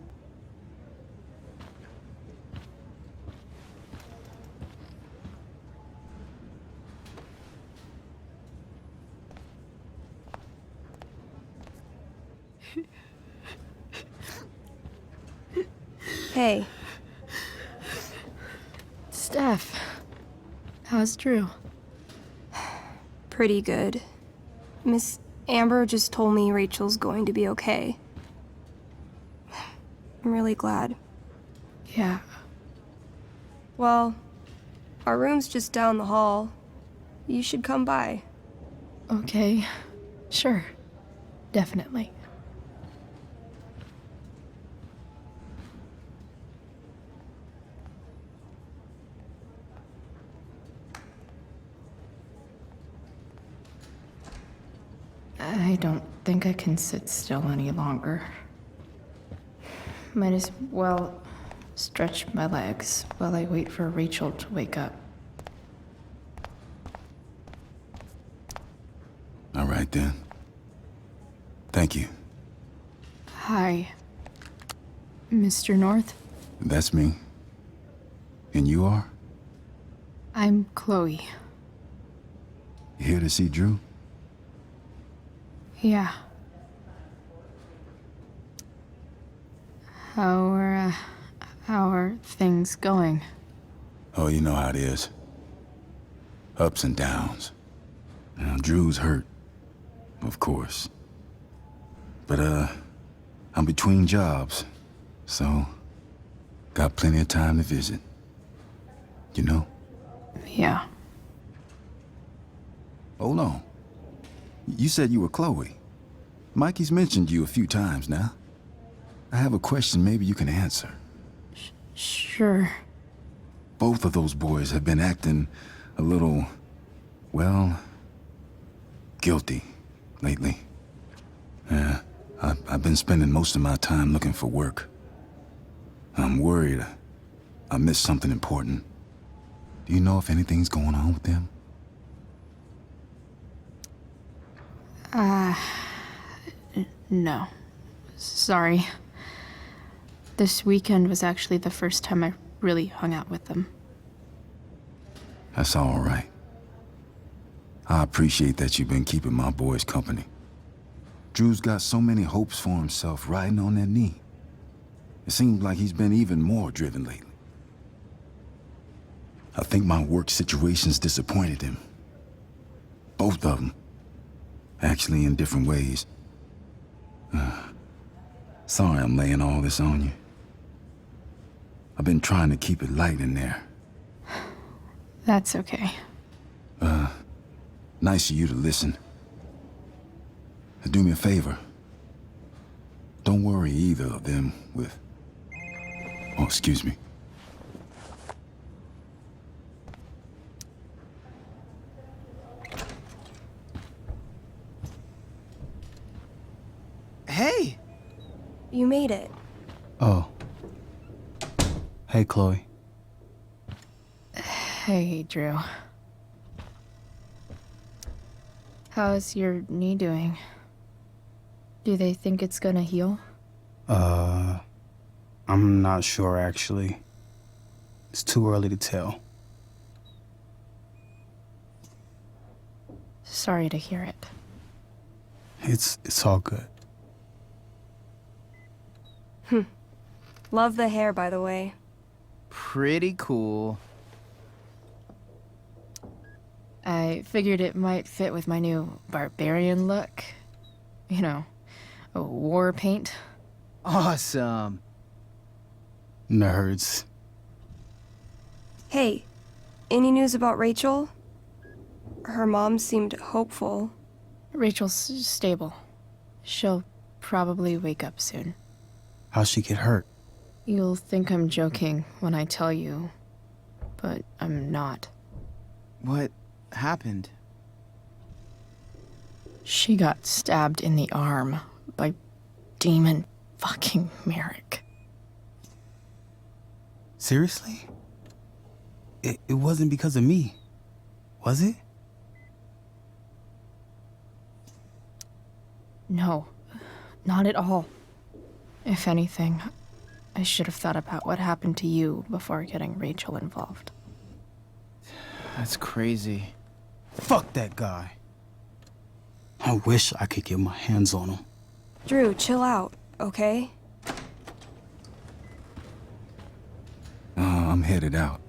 Hey. Steph, how's Drew? Pretty good. Miss Amber just told me Rachel's going to be okay. I'm really glad. Yeah. Well, our room's just down the hall. You should come by. Okay. Sure. Definitely. I don't think I can sit still any longer. Might as well stretch my legs while I wait for Rachel to wake up. All right, then. Thank you. Hi, Mr. North. That's me. And you are? I'm Chloe. You here to see Drew? Yeah. How are things going? Oh, you know how it is. Ups and downs. Now, Drew's hurt, of course. But, I'm between jobs, so got plenty of time to visit. You know? Yeah. Hold on. You said you were Chloe. Mikey's mentioned you a few times now. I have a question maybe you can answer. Sure. Both of those boys have been acting a little, well, guilty lately. Yeah, I've been spending most of my time looking for work. I'm worried I missed something important. Do you know if anything's going on with them? No. Sorry. This weekend was actually the first time I really hung out with them. That's all right. I appreciate that you've been keeping my boys company. Drew's got so many hopes for himself riding on that knee. It seems like he's been even more driven lately. I think my work situation's disappointed him. Both of them. Actually, in different ways. Sorry I'm laying all this on you. I've been trying to keep it light in there. That's okay. Nice of you to listen. Do me a favor. Don't worry either of them with... Oh, excuse me. Hey! You made it. Oh. Hey, Chloe. Hey, Drew. How's your knee doing? Do they think it's gonna heal? I'm not sure, actually. It's too early to tell. Sorry to hear it. It's all good. Love the hair, by the way. Pretty cool. I figured it might fit with my new barbarian look. You know, a war paint. Awesome. Nerds. Hey, any news about Rachel? Her mom seemed hopeful. Rachel's stable. She'll probably wake up soon. How'd she get hurt? You'll think I'm joking when I tell you, but I'm not. What happened? She got stabbed in the arm by demon fucking Merrick. Seriously? It wasn't because of me, was it? No, not at all. If anything, I should have thought about what happened to you before getting Rachel involved. That's crazy. Fuck that guy. I wish I could get my hands on him. Drew, chill out, okay? I'm headed out.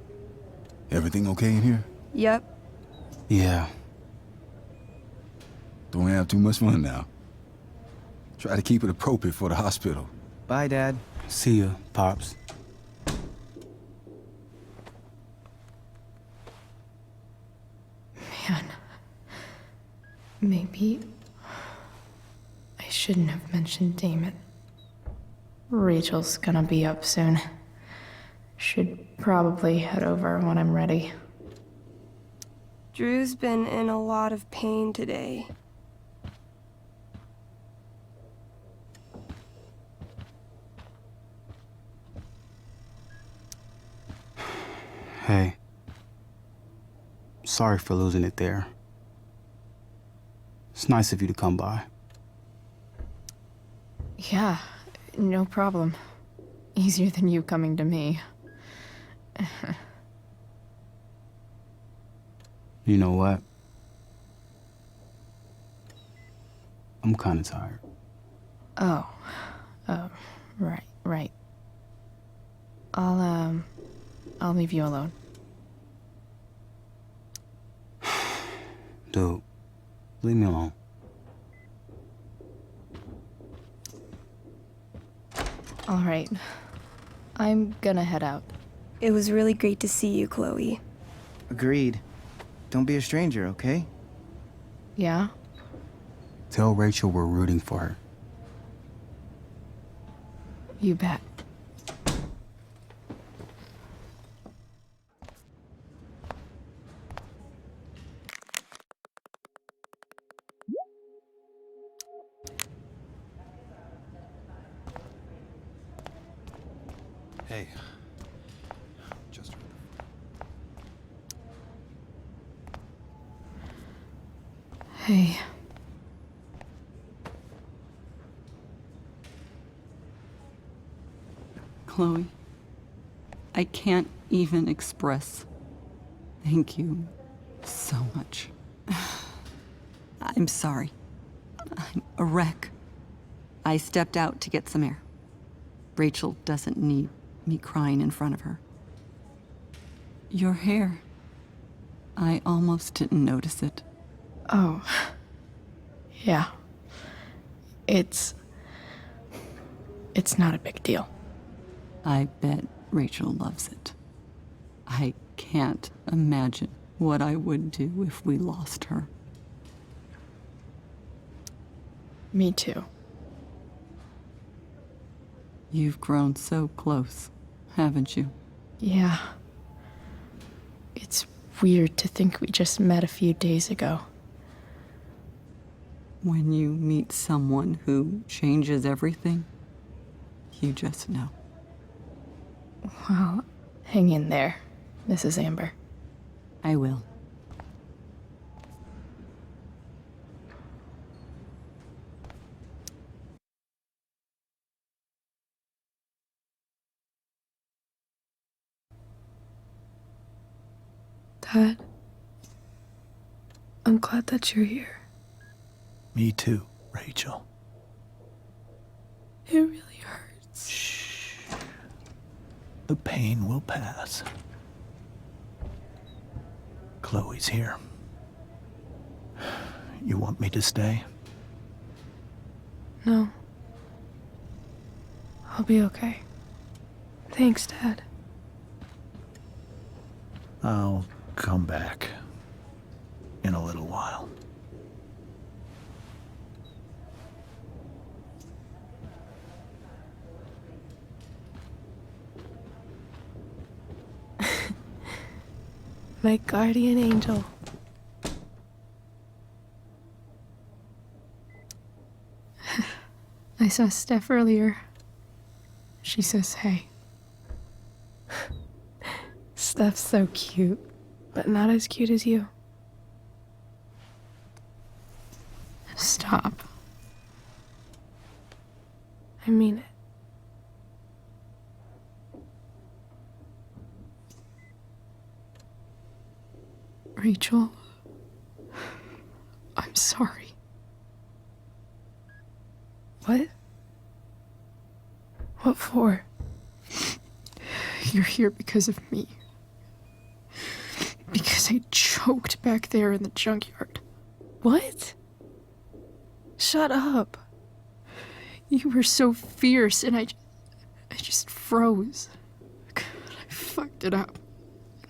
Everything okay in here? Yep. Yeah. Don't have too much fun now. Try to keep it appropriate for the hospital. Bye, Dad. See ya, Pops. Man, maybe I shouldn't have mentioned Damon. Rachel's gonna be up soon. Should probably head over when I'm ready. Drew's been in a lot of pain today. Hey. Sorry for losing it there. It's nice of you to come by. Yeah, no problem. Easier than you coming to me. You know what? I'm kinda tired. Oh. Oh, right. I'll leave you alone. Dude, leave me alone. All right. I'm gonna head out. It was really great to see you, Chloe. Agreed. Don't be a stranger, okay? Yeah? Tell Rachel we're rooting for her. You bet. Hey. Just heard Hey. Chloe, I can't even express thank you so much. I'm sorry. I'm a wreck. I stepped out to get some air. Rachel doesn't need me crying in front of her. Your hair. I almost didn't notice it. Oh. Yeah. It's not a big deal. I bet Rachel loves it. I can't imagine what I would do if we lost her. Me too. You've grown so close, haven't you? Yeah. It's weird to think we just met a few days ago. When you meet someone who changes everything, you just know. Well, hang in there, Mrs. Amber. I will. Dad, I'm glad that you're here. Me too, Rachel. It really hurts. Shh. The pain will pass. Chloe's here. You want me to stay? No. I'll be okay. Thanks, Dad. I'll come back in a little while. My guardian angel. I saw Steph earlier. She says hey. Steph's so cute, but not as cute as you. Stop. I mean it. Rachel, I'm sorry. What? What for? You're here because of me. Because I choked back there in the junkyard. What? Shut up. You were so fierce and I just froze. I fucked it up.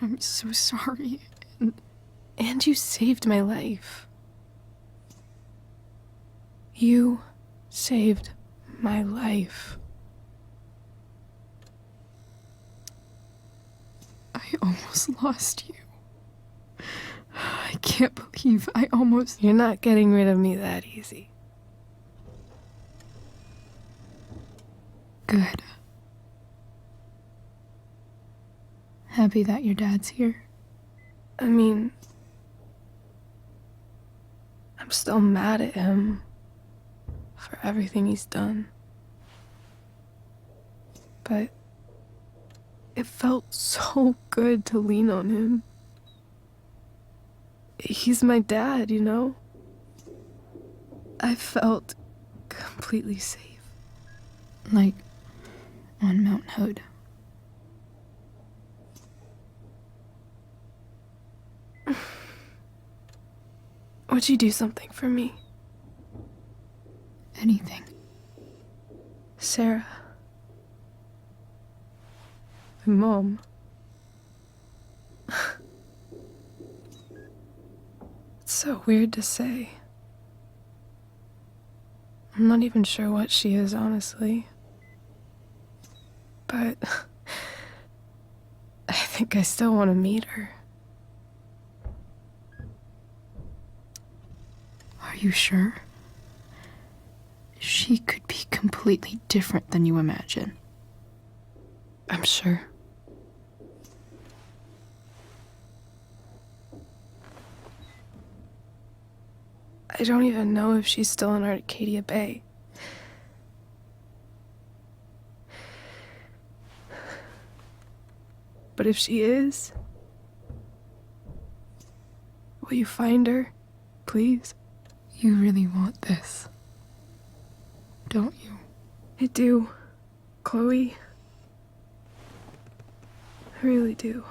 I'm so sorry. And you saved my life. You saved my life. I almost lost you. I can't believe I almost... You're not getting rid of me that easy. Good. happy that your dad's here. I mean, I'm still mad at him for everything he's done. But it felt so good to lean on him. He's my dad, you know? I felt completely safe. Like on Mount Hood. Would you do something for me? Anything. Sarah. My mom. It's so weird to say. I'm not even sure what she is, honestly. But I think I still want to meet her. Are you sure? She could be completely different than you imagine. I'm sure. I don't even know if she's still in Arcadia Bay. But if she is, will you find her, please? You really want this, don't you? I do, Chloe. I really do.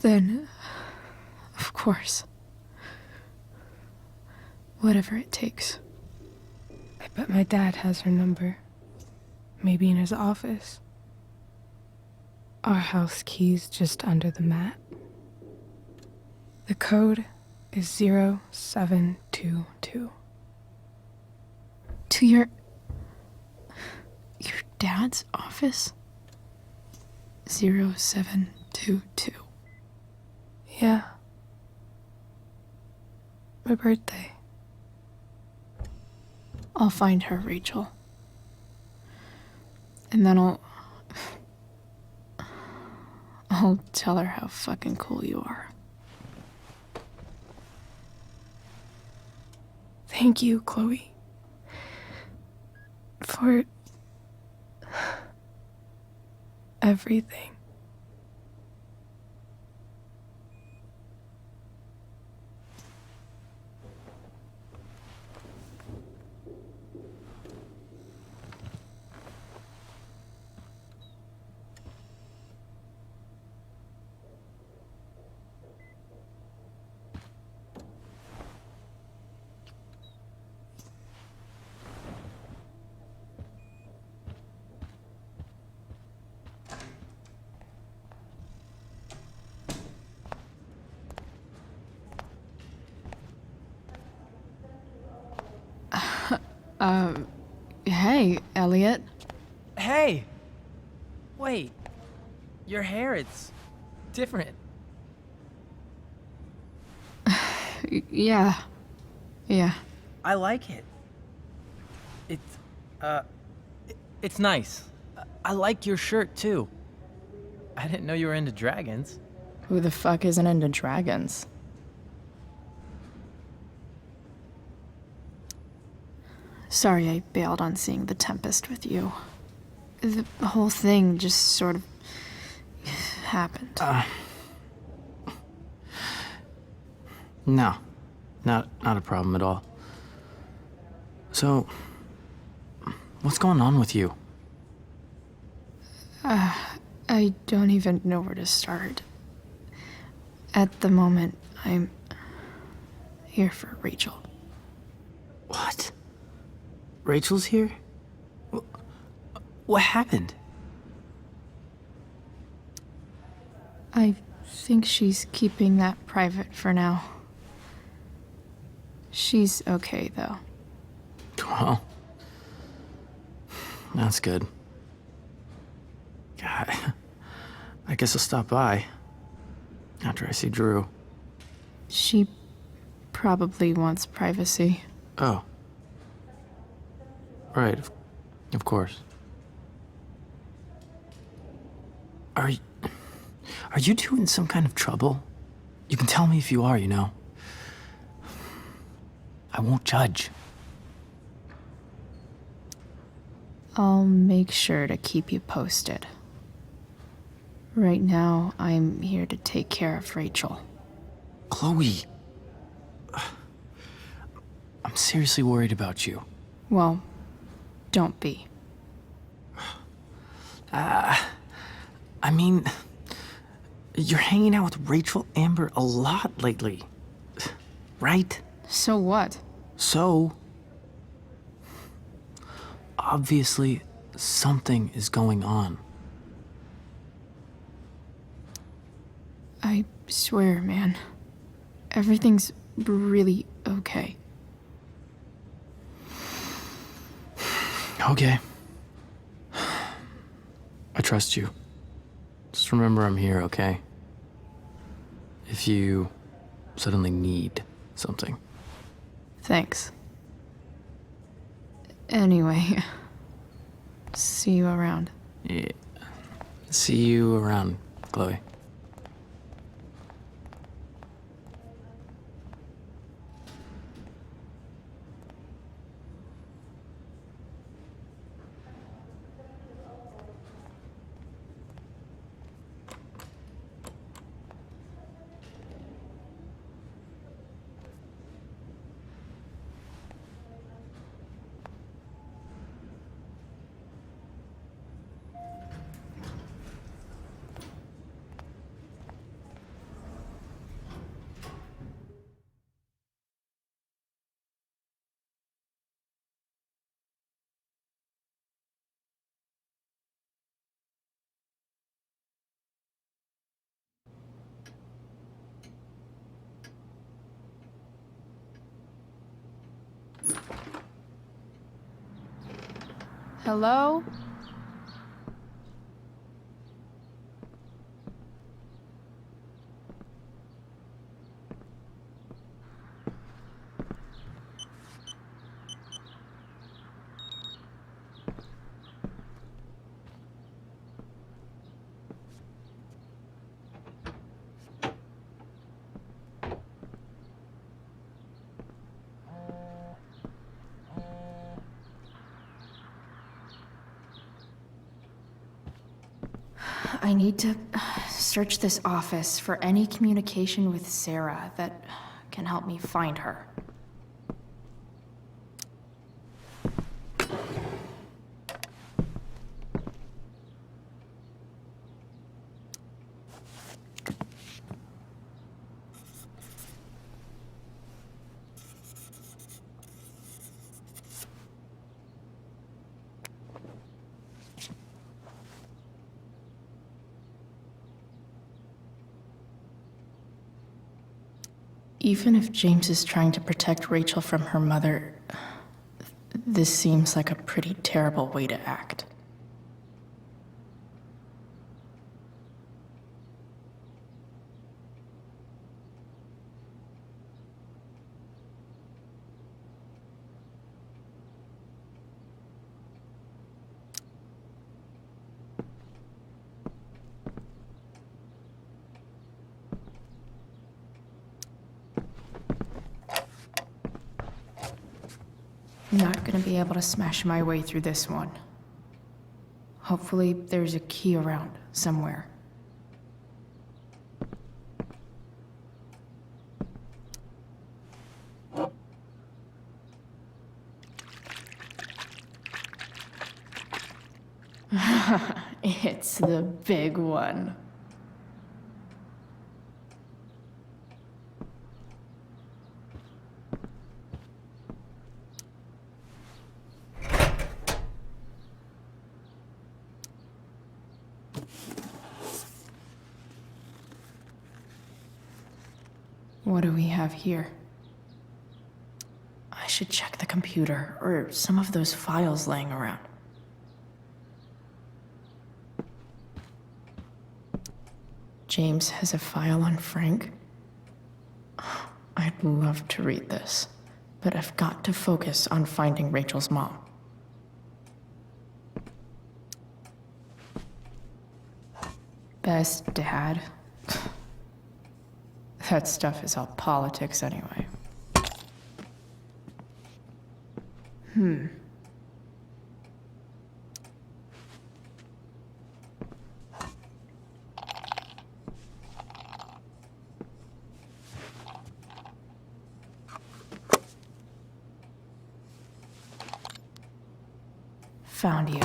Then, of course. Whatever it takes. I bet my dad has her number. Maybe in his office. Our house key's just under the mat. The code is 0722. To your dad's office? 0722. Yeah. My birthday. I'll find her, Rachel. And then I'll tell her how fucking cool you are. Thank you, Chloe. For everything. Hey, Elliot. Hey! Wait. Your hair, it's different. Yeah. I like it. It's nice. I like your shirt, too. I didn't know you were into dragons. Who the fuck isn't into dragons? Sorry I bailed on seeing The Tempest with you. The whole thing just sort of happened. No. Not a problem at all. So, what's going on with you? I don't even know where to start. At the moment, I'm here for Rachel. What? Rachel's here? What happened? I think she's keeping that private for now. She's okay, though. Well, that's good. God, I guess I'll stop by after I see Drew. She probably wants privacy. Oh. Right, of course. Are you two in some kind of trouble? You can tell me if you are, you know. I won't judge. I'll make sure to keep you posted. Right now, I'm here to take care of Rachel. Chloe. I'm seriously worried about you. Well, don't be. I mean, you're hanging out with Rachel Amber a lot lately, right? So what? So, obviously, something is going on. I swear, man. Everything's really okay. Okay. I trust you. Just remember I'm here, okay? If you suddenly need something. Thanks. Anyway, see you around. Yeah. See you around, Chloe. Hello? I need to search this office for any communication with Sarah that can help me find her. Even if James is trying to protect Rachel from her mother, this seems like a pretty terrible way to act. I'm not gonna be able to smash my way through this one. Hopefully, there's a key around somewhere. It's the big one. What do we have here? I should check the computer or some of those files laying around. James has a file on Frank. I'd love to read this, but I've got to focus on finding Rachel's mom. Best dad? That stuff is all politics anyway. Found you.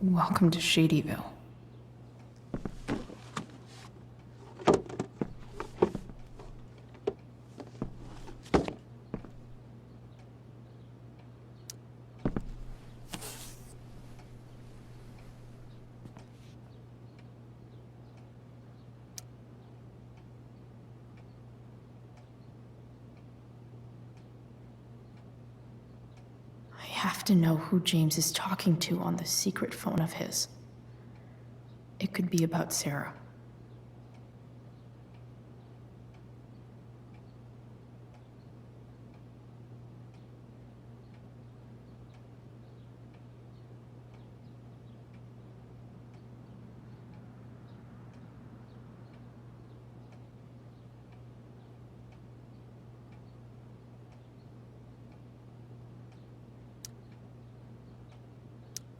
Welcome to Shadyville. I have to know who James is talking to on the secret phone of his. It could be about Sarah.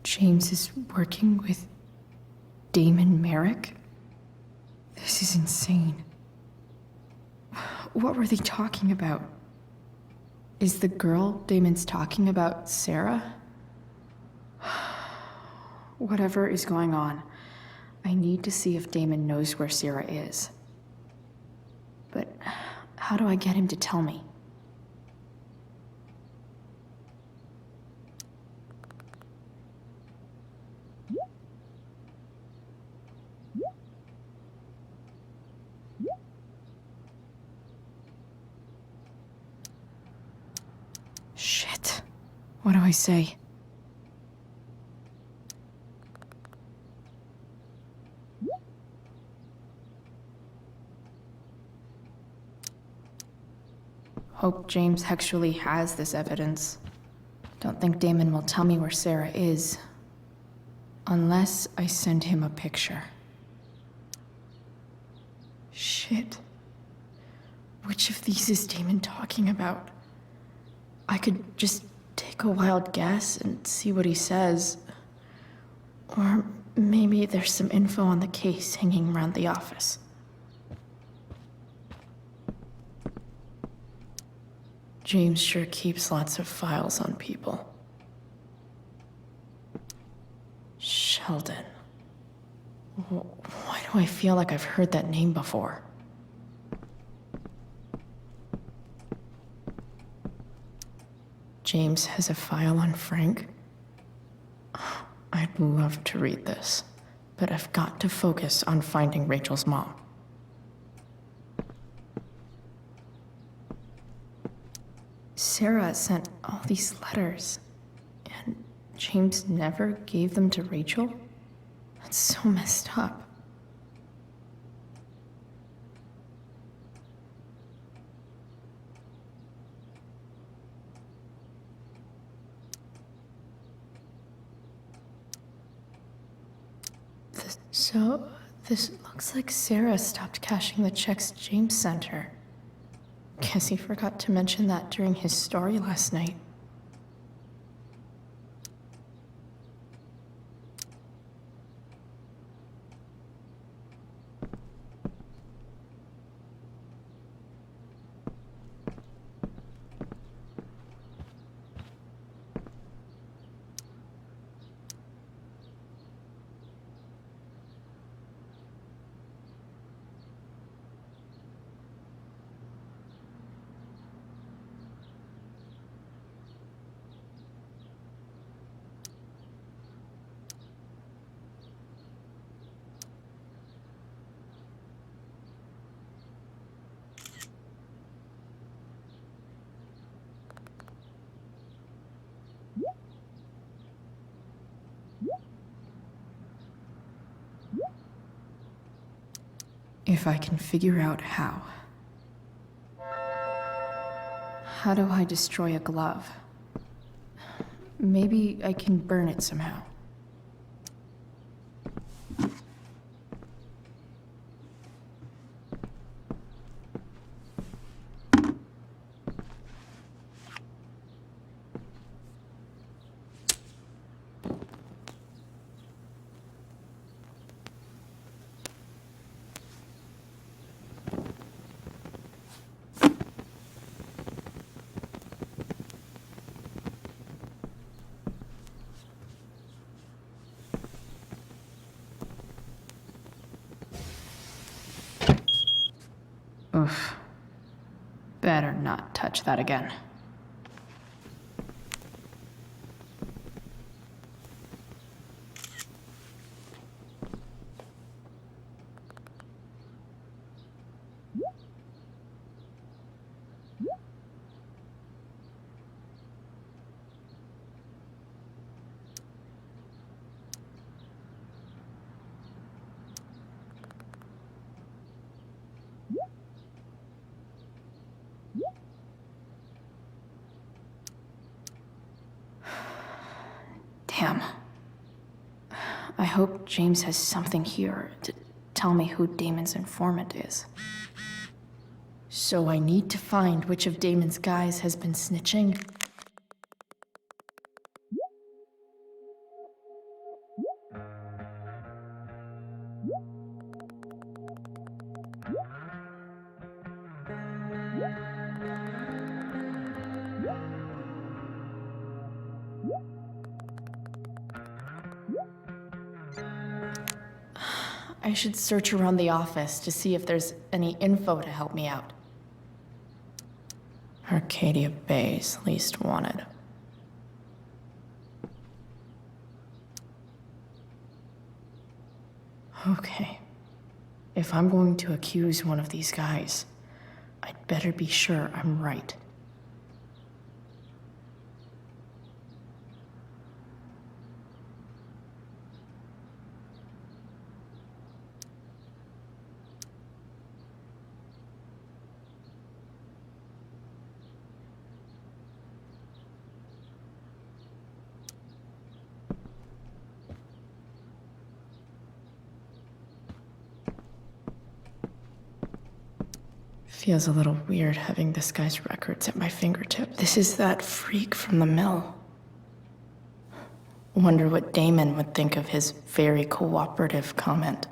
James is working with Damon Merrick? This is insane. What were they talking about? Is the girl Damon's talking about Sarah? Whatever is going on, I need to see if Damon knows where Sarah is. But how do I get him to tell me? Shit. What do I say? Hope James actually has this evidence. Don't think Damon will tell me where Sarah is. Unless I send him a picture. Shit. Which of these is Damon talking about? I could just take a wild guess and see what he says. Or maybe there's some info on the case hanging around the office. James sure keeps lots of files on people. Sheldon. Why do I feel like I've heard that name before? James has a file on Frank? I'd love to read this, but I've got to focus on finding Rachel's mom. Sarah sent all these letters, and James never gave them to Rachel? That's so messed up. So, this looks like Sarah stopped cashing the checks James sent her. Guess he forgot to mention that during his story last night. If I can figure out how. How do I destroy a glove? Maybe I can burn it somehow. Oof. Better not touch that again. Damn. I hope James has something here to tell me who Damon's informant is. So I need to find which of Damon's guys has been snitching. I should search around the office to see if there's any info to help me out. Arcadia Bay's least wanted. Okay. If I'm going to accuse one of these guys, I'd better be sure I'm right. Feels a little weird having this guy's records at my fingertip. This is that freak from the mill. Wonder what Damon would think of his very cooperative comment.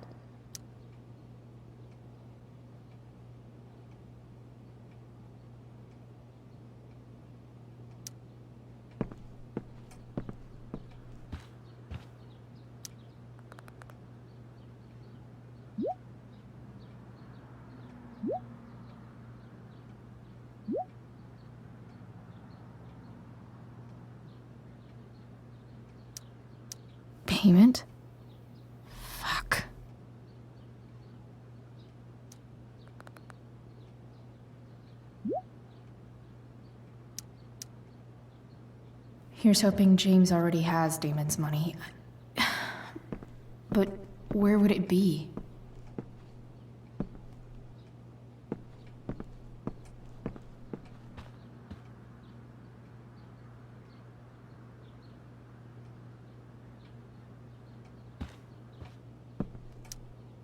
Payment? Fuck. Here's hoping James already has Damon's money. But where would it be?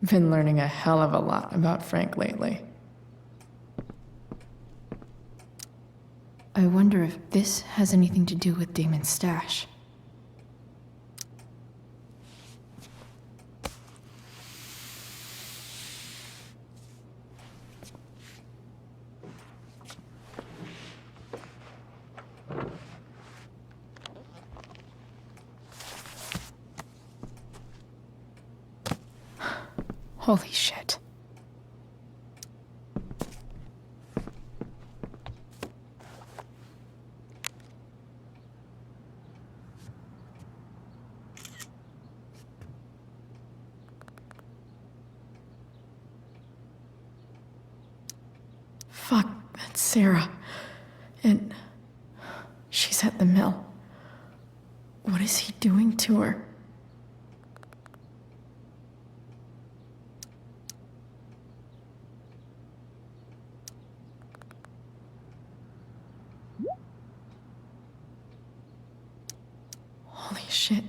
Been learning a hell of a lot about Frank lately. I wonder if this has anything to do with Damon's stash. Holy shit. Fuck, that's Sarah. And she's at the mill. What is he doing to her? Shit.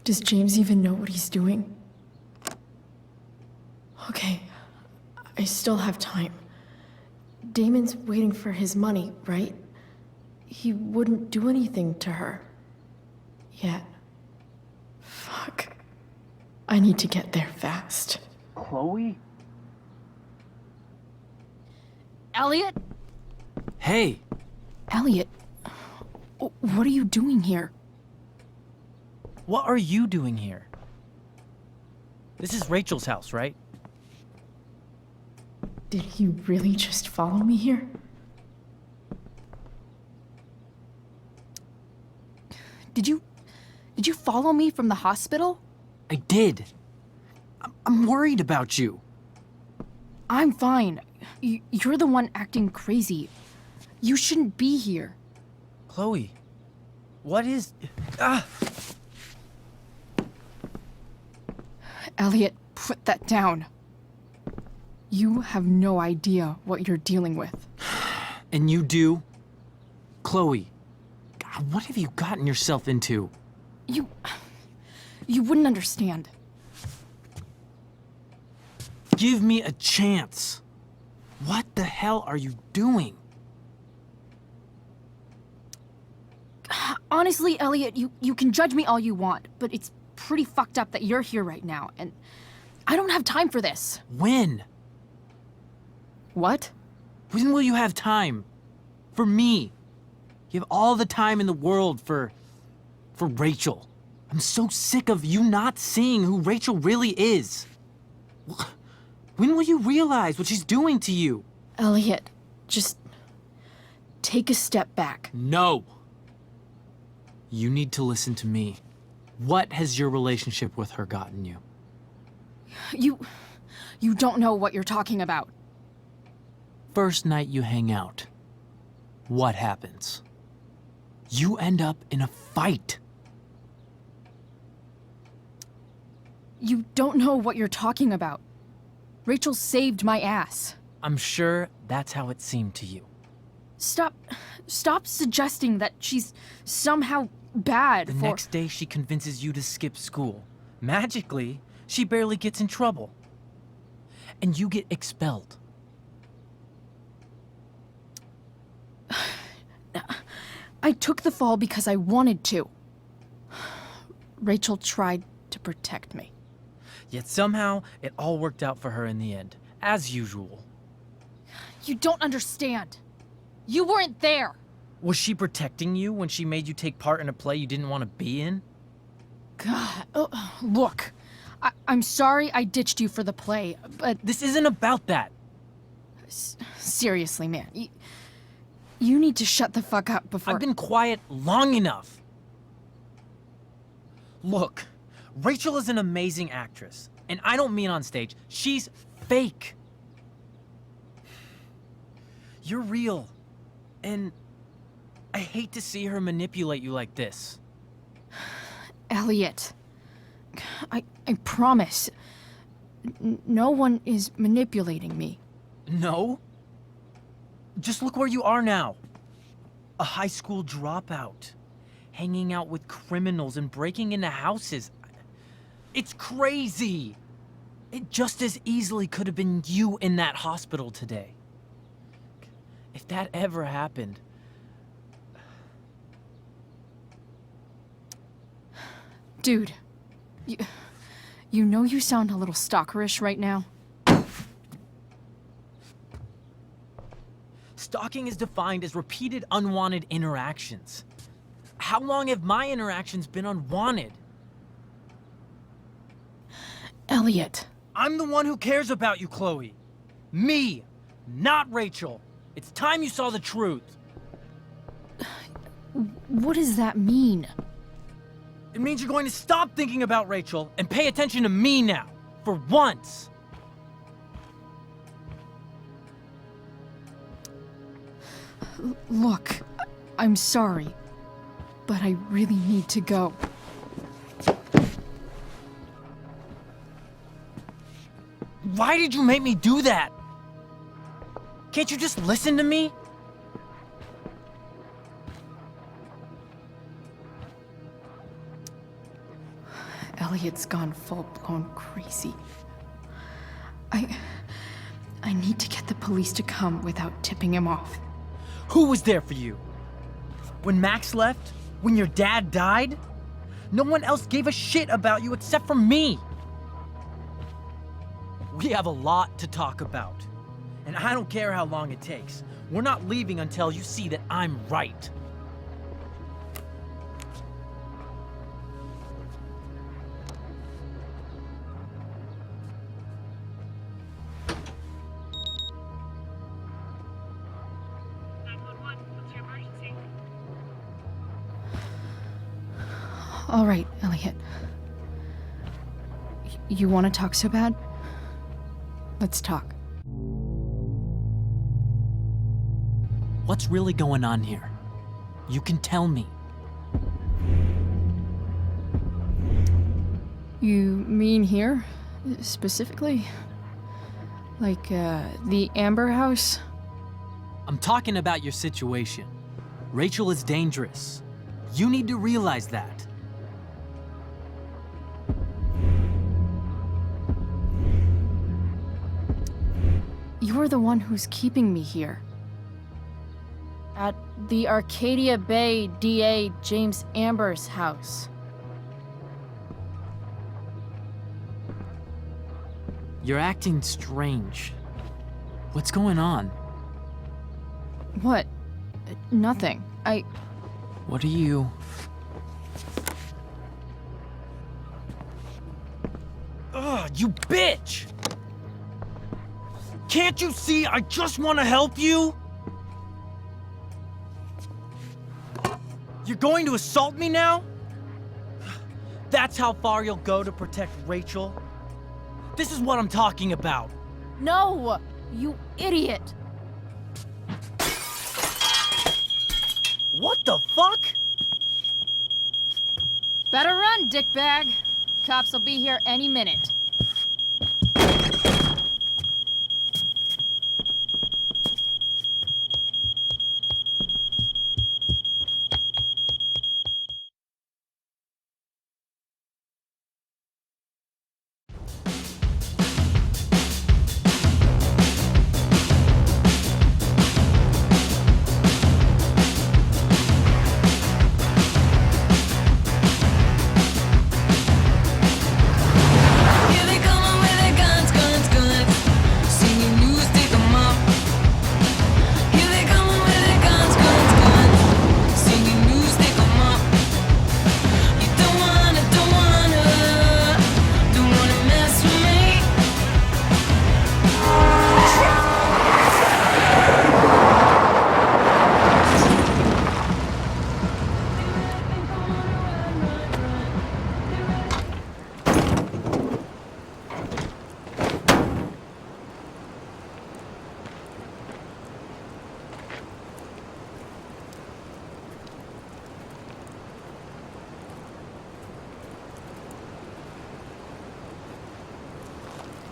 Does James even know what he's doing? Okay, I still have time. Damon's waiting for his money, right? He wouldn't do anything to her. Yet. Fuck. I need to get there fast. Chloe? Elliot? Hey! Elliot, what are you doing here? What are you doing here? This is Rachel's house, right? Did he really just follow me here? Did you follow me from the hospital? I did. I'm worried about you. I'm fine. You're the one acting crazy. You shouldn't be here. Chloe, what is... Ah! Elliot, put that down. You have no idea what you're dealing with. And you do? Chloe, God, what have you gotten yourself into? You wouldn't understand. Give me a chance. What the hell are you doing? Honestly, Elliot, you can judge me all you want, but it's pretty fucked up that you're here right now, and I don't have time for this. When? What? When will you have time? For me. You have all the time in the world for Rachel. I'm so sick of you not seeing who Rachel really is. When will you realize what she's doing to you? Elliot, just take a step back. No. You need to listen to me. What has your relationship with her gotten you? You don't know what you're talking about. First night you hang out, what happens? You end up in a fight. You don't know what you're talking about. Rachel saved my ass. I'm sure that's how it seemed to you. Stop suggesting that she's somehow bad. The next day she convinces you to skip school. Magically, she barely gets in trouble. And you get expelled. I took the fall because I wanted to. Rachel tried to protect me. Yet somehow, it all worked out for her in the end, as usual. You don't understand. You weren't there. Was she protecting you when she made you take part in a play you didn't want to be in? God, look. I'm sorry I ditched you for the play, but... This isn't about that. Seriously, man. You need to shut the fuck up before... I've been quiet long enough. Look, Rachel is an amazing actress. And I don't mean on stage. She's fake. You're real. And I hate to see her manipulate you like this. Elliot, I promise. No one is manipulating me. No? Just look where you are now. A high school dropout. Hanging out with criminals and breaking into houses. It's crazy. It just as easily could have been you in that hospital today. If that ever happened... Dude, you know you sound a little stalkerish right now? Stalking is defined as repeated unwanted interactions. How long have my interactions been unwanted? Elliot. I'm the one who cares about you, Chloe. Me, not Rachel. It's time you saw the truth. What does that mean? It means you're going to stop thinking about Rachel and pay attention to me now, for once. Look, I'm sorry, but I really need to go. Why did you make me do that? Can't you just listen to me? Elliot's gone full-blown crazy. I need to get the police to come without tipping him off. Who was there for you? When Max left? When your dad died? No one else gave a shit about you except for me. We have a lot to talk about. And I don't care how long it takes. We're not leaving until you see that I'm right. All right, Elliot. You want to talk so bad? Let's talk. What's really going on here? You can tell me. You mean here? Specifically? Like, the Amber House? I'm talking about your situation. Rachel is dangerous. You need to realize that. You're the one who's keeping me here. At the Arcadia Bay DA James Amber's house. You're acting strange. What's going on? What? Nothing. What are you... Ugh, you bitch! Can't you see I just want to help you? You're going to assault me now? That's how far you'll go to protect Rachel? This is what I'm talking about. No! You idiot! What the fuck? Better run, dickbag. Cops will be here any minute.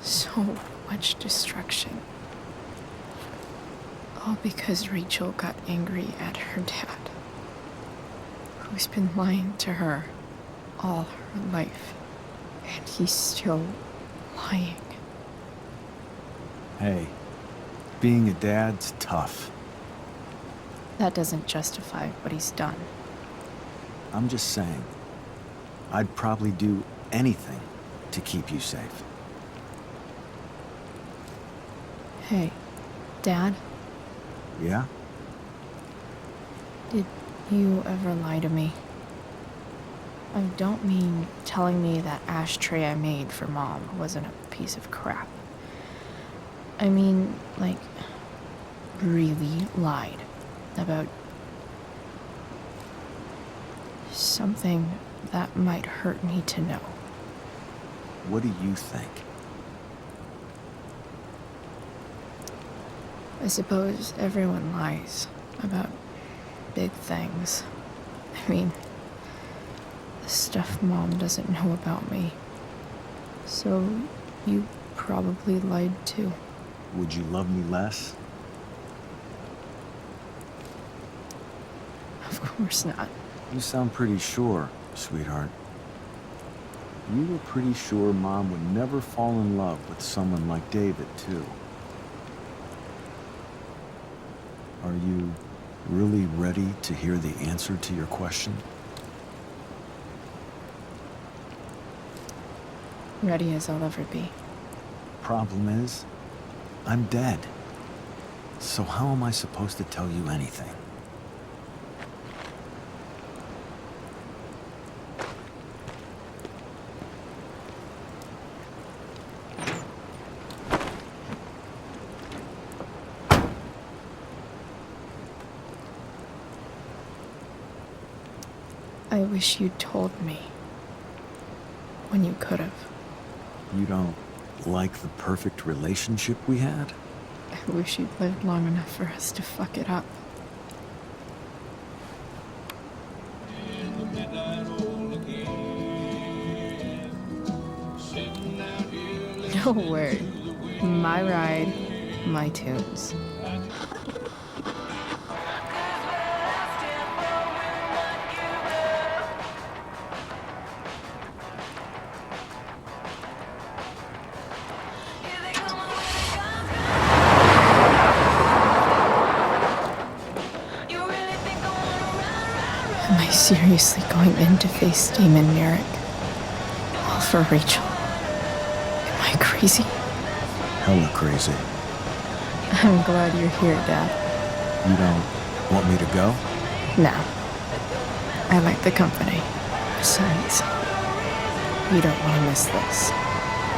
So much destruction. All because Rachel got angry at her dad, who's been lying to her all her life. And he's still lying. Hey, being a dad's tough. That doesn't justify what he's done. I'm just saying, I'd probably do anything to keep you safe. Hey, Dad? Yeah? Did you ever lie to me? I don't mean telling me that ashtray I made for Mom wasn't a piece of crap. I mean, like, really lied about something that might hurt me to know. What do you think? I suppose everyone lies about big things. I mean, the stuff Mom doesn't know about me. So you probably lied too. Would you love me less? Of course not. You sound pretty sure, sweetheart. You were pretty sure Mom would never fall in love with someone like David, too. Are you really ready to hear the answer to your question? Ready as I'll ever be. Problem is, I'm dead. So how am I supposed to tell you anything? I wish you'd told me. When you could have. You don't like the perfect relationship we had? I wish you'd lived long enough for us to fuck it up. No word. My ride, my tunes. Am I seriously going in to face Damon Merrick? All for Rachel? Am I crazy? Hella crazy. I'm glad you're here, Dad. You don't want me to go? No. I like the company. Besides, you don't want to miss this.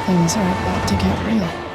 Things are about to get real.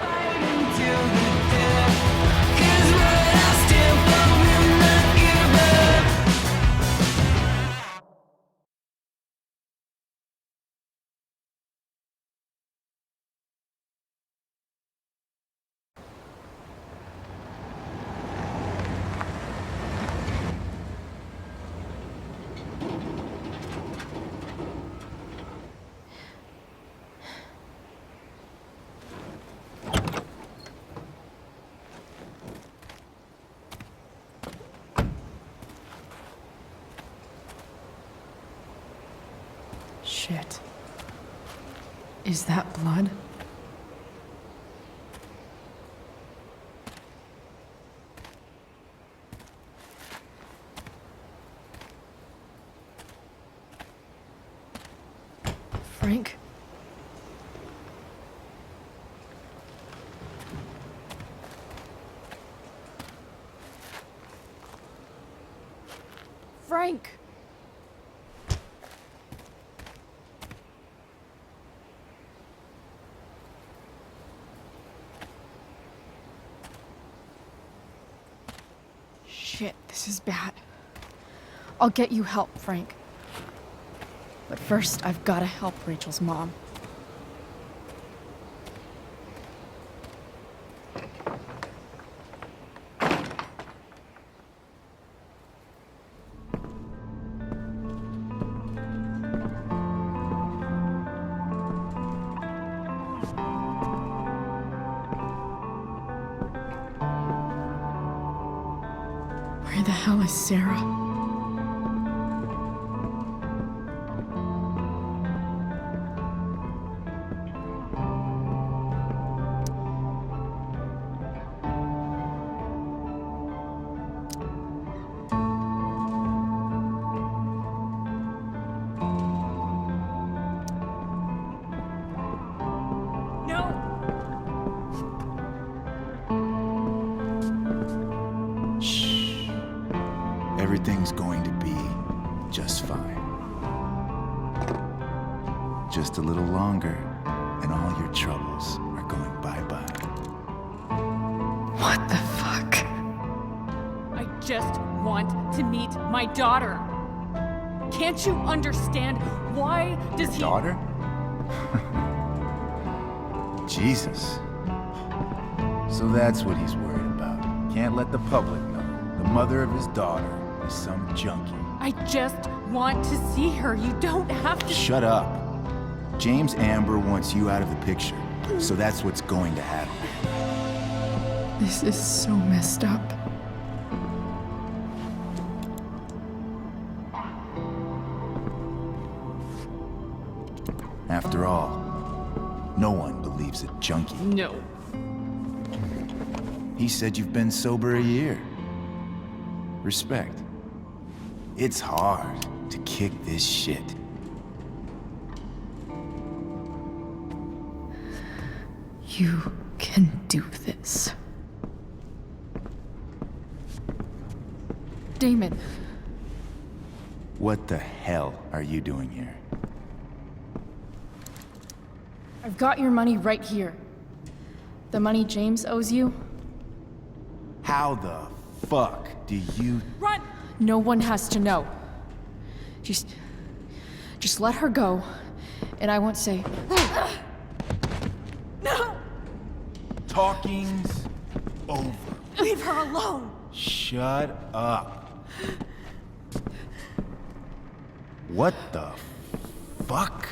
Shit. Is that blood? Frank? Frank! Shit, this is bad. I'll get you help, Frank. But first, I've gotta help Rachel's mom. Where the hell is Sarah? Everything's going to be just fine. Just a little longer, and all your troubles are going bye-bye. What the fuck? I just want to meet my daughter. Can't you understand? Why does he... Daughter? Jesus. So that's what he's worried about. Can't let the public know. The mother of his daughter is some junkie. I just want to see her. You don't have to... Shut up. James Amber wants you out of the picture, so that's what's going to happen. This is so messed up. After all, no one believes a junkie. No. He said you've been sober a year. Respect. It's hard to kick this shit. You can do this. Damon. What the hell are you doing here? I've got your money right here. The money James owes you. How the fuck do you... Run! No one has to know. Just let her go, and I won't say... No! Talking's over. Leave her alone! Shut up. What the fuck?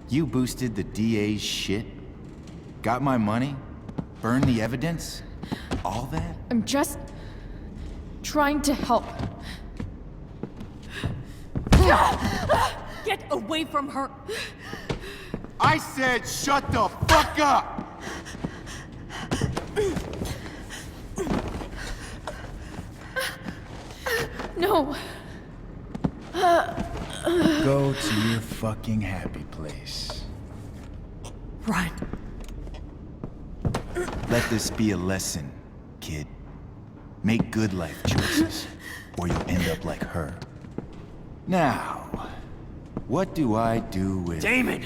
You boosted the DA's shit? Got my money? Burned the evidence? All that? I'm just trying to help. Get away from her! I said shut the fuck up! No. Go to your fucking happy place. Run. Let this be a lesson, kid. Make good life choices, or you'll end up like her. Now, what do I do with... Damon!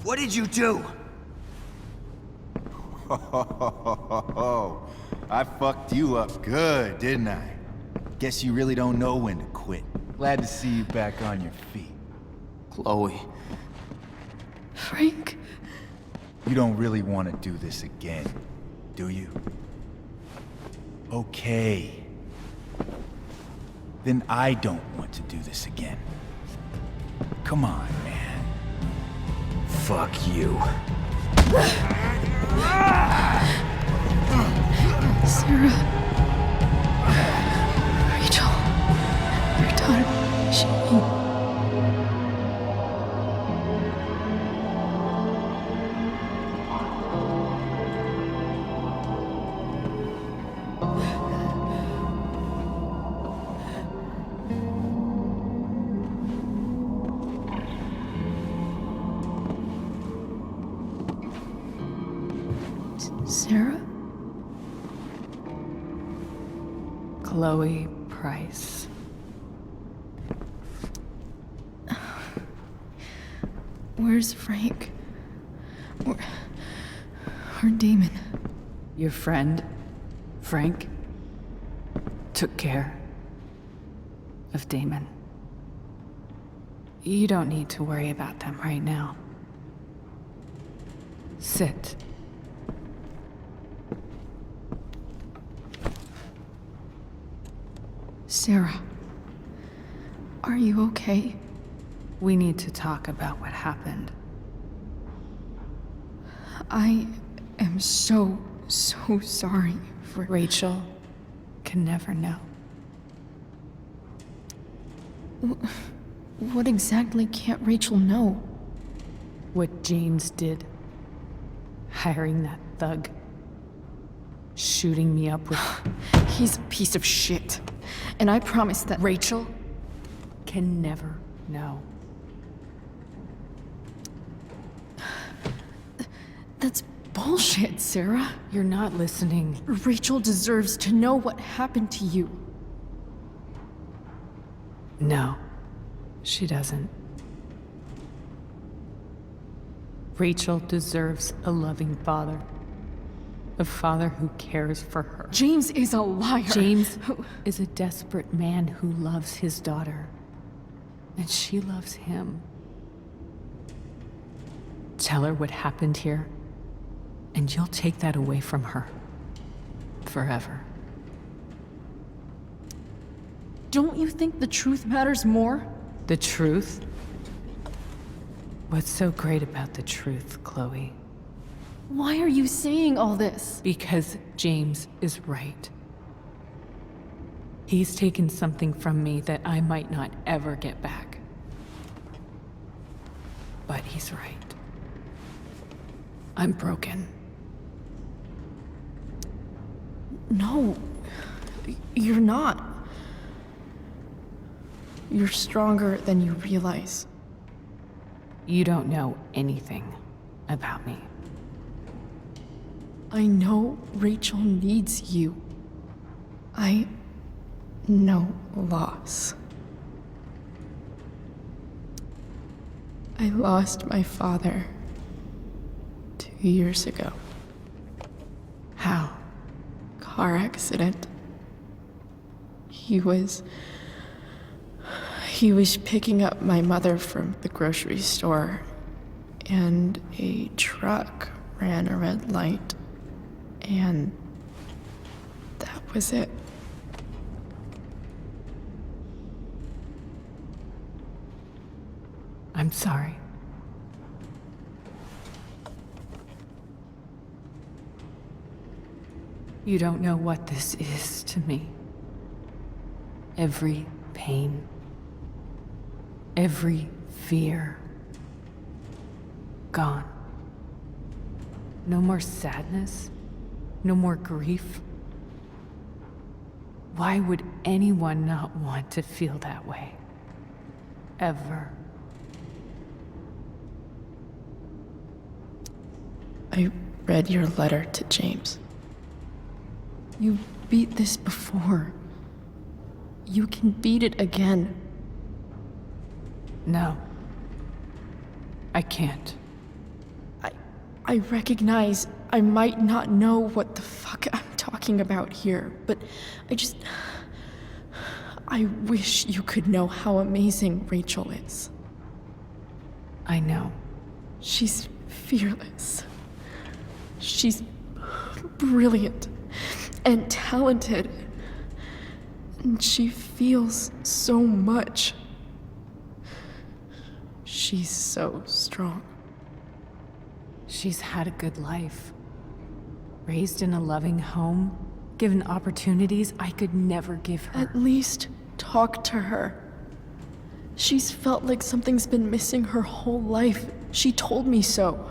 What did you do? I fucked you up good, didn't I? Guess you really don't know when to quit. Glad to see you back on your feet. Chloe. Frank? You don't really want to do this again, do you? Okay. Then I don't want to do this again. Come on, man. Fuck you. Sarah. Rachel. Your daughter. She... Sarah? Chloe Price. Where's Frank? Or Damon? Your friend, Frank, took care of Damon. You don't need to worry about them right now. Sit. Sarah, are you okay? We need to talk about what happened. I am so sorry for... Rachel can never know. What exactly can't Rachel know? What James did. Hiring that thug. Shooting me up with... He's a piece of shit. And I promise that... Rachel can never know. That's bullshit, Sarah. You're not listening. Rachel deserves to know what happened to you. No, she doesn't. Rachel deserves a loving father. A father who cares for her. James is a liar. James is a desperate man who loves his daughter. And she loves him. Tell her what happened here, and you'll take that away from her. Forever. Don't you think the truth matters more? The truth? What's so great about the truth, Chloe? Why are you saying all this? Because James is right. He's taken something from me that I might not ever get back. But he's right. I'm broken. No, you're not. You're stronger than you realize. You don't know anything about me. I know Rachel needs you. I know loss. I lost my father 2 years ago. How? Car accident. He was picking up my mother from the grocery store, and a truck ran a red light, and that was it. I'm sorry. You don't know what this is to me. Every pain, every fear, gone. No more sadness, no more grief. Why would anyone not want to feel that way? Ever. I read your letter to James. You beat this before. You can beat it again. No. I can't. I recognize I might not know what the fuck I'm talking about here, but I wish you could know how amazing Rachel is. I know. She's fearless. She's brilliant and talented. And she feels so much. She's so strong. She's had a good life. Raised in a loving home, given opportunities I could never give her. At least talk to her. She's felt like something's been missing her whole life. She told me so.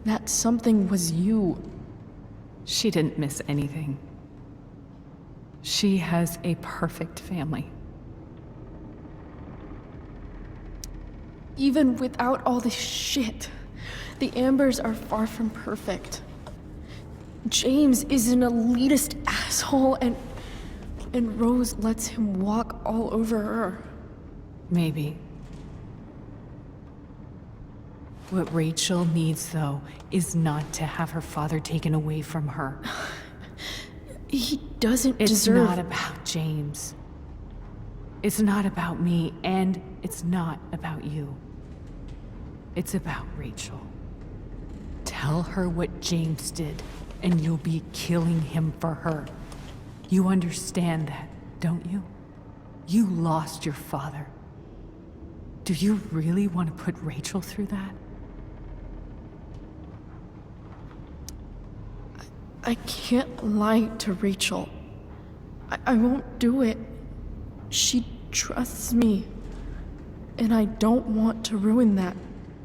That something was you. She didn't miss anything. She has a perfect family. Even without all this shit, the Ambers are far from perfect. James is an elitist asshole, and Rose lets him walk all over her. Maybe. What Rachel needs, though, is not to have her father taken away from her. He doesn't deserve... It's not about James. It's not about me, and it's not about you. It's about Rachel. Tell her what James did, and you'll be killing him for her. You understand that, don't you? You lost your father. Do you really want to put Rachel through that? I can't lie to Rachel. I won't do it. She trusts me, and I don't want to ruin that.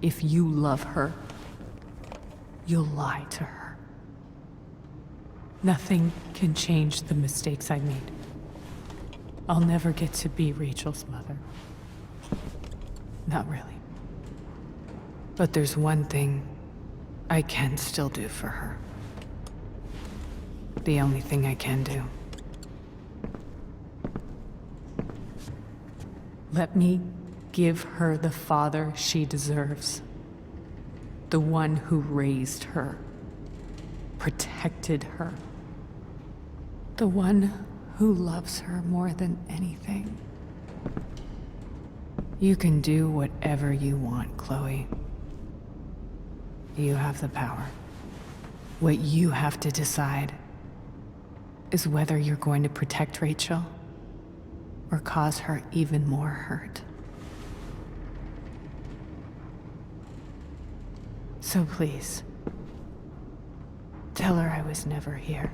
If you love her, you'll lie to her. Nothing can change the mistakes I made. I'll never get to be Rachel's mother. Not really. But there's one thing I can still do for her. The only thing I can do. Let me give her the father she deserves. The one who raised her, protected her. The one who loves her more than anything. You can do whatever you want, Chloe. You have the power. What you have to decide is whether you're going to protect Rachel or cause her even more hurt. So please, tell her I was never here.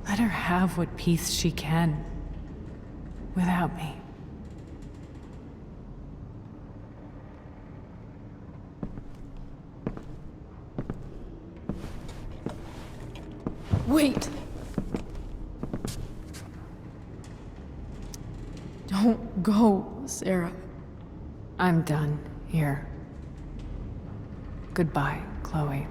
Let her have what peace she can. Without me. Wait! Don't go, Sarah. I'm done here. Goodbye, Chloe.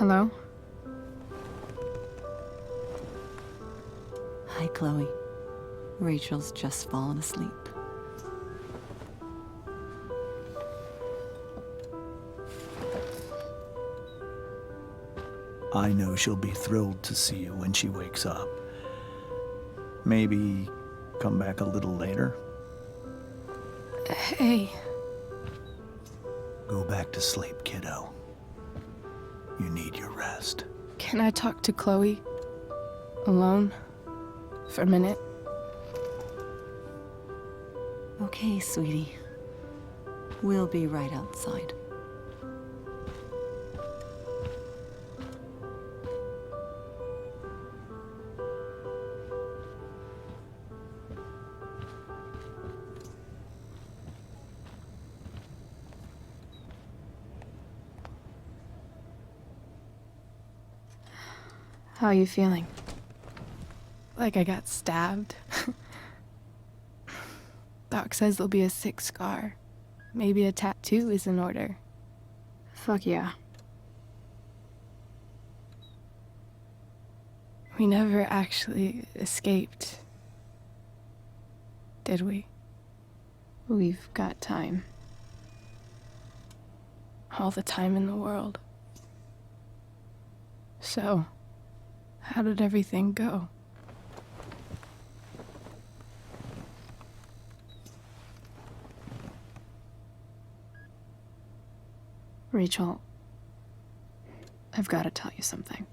Hello? Hi, Chloe. Rachel's just fallen asleep. I know she'll be thrilled to see you when she wakes up. Maybe come back a little later? Hey. Go back to sleep, kiddo. You need your rest. Can I talk to Chloe? Alone? For a minute? Okay, sweetie. We'll be right outside. How are you feeling? Like I got stabbed. Doc says there'll be a sick scar. Maybe a tattoo is in order. Fuck yeah. We never actually escaped. Did we? We've got time. All the time in the world. So, how did everything go? Rachel, I've got to tell you something.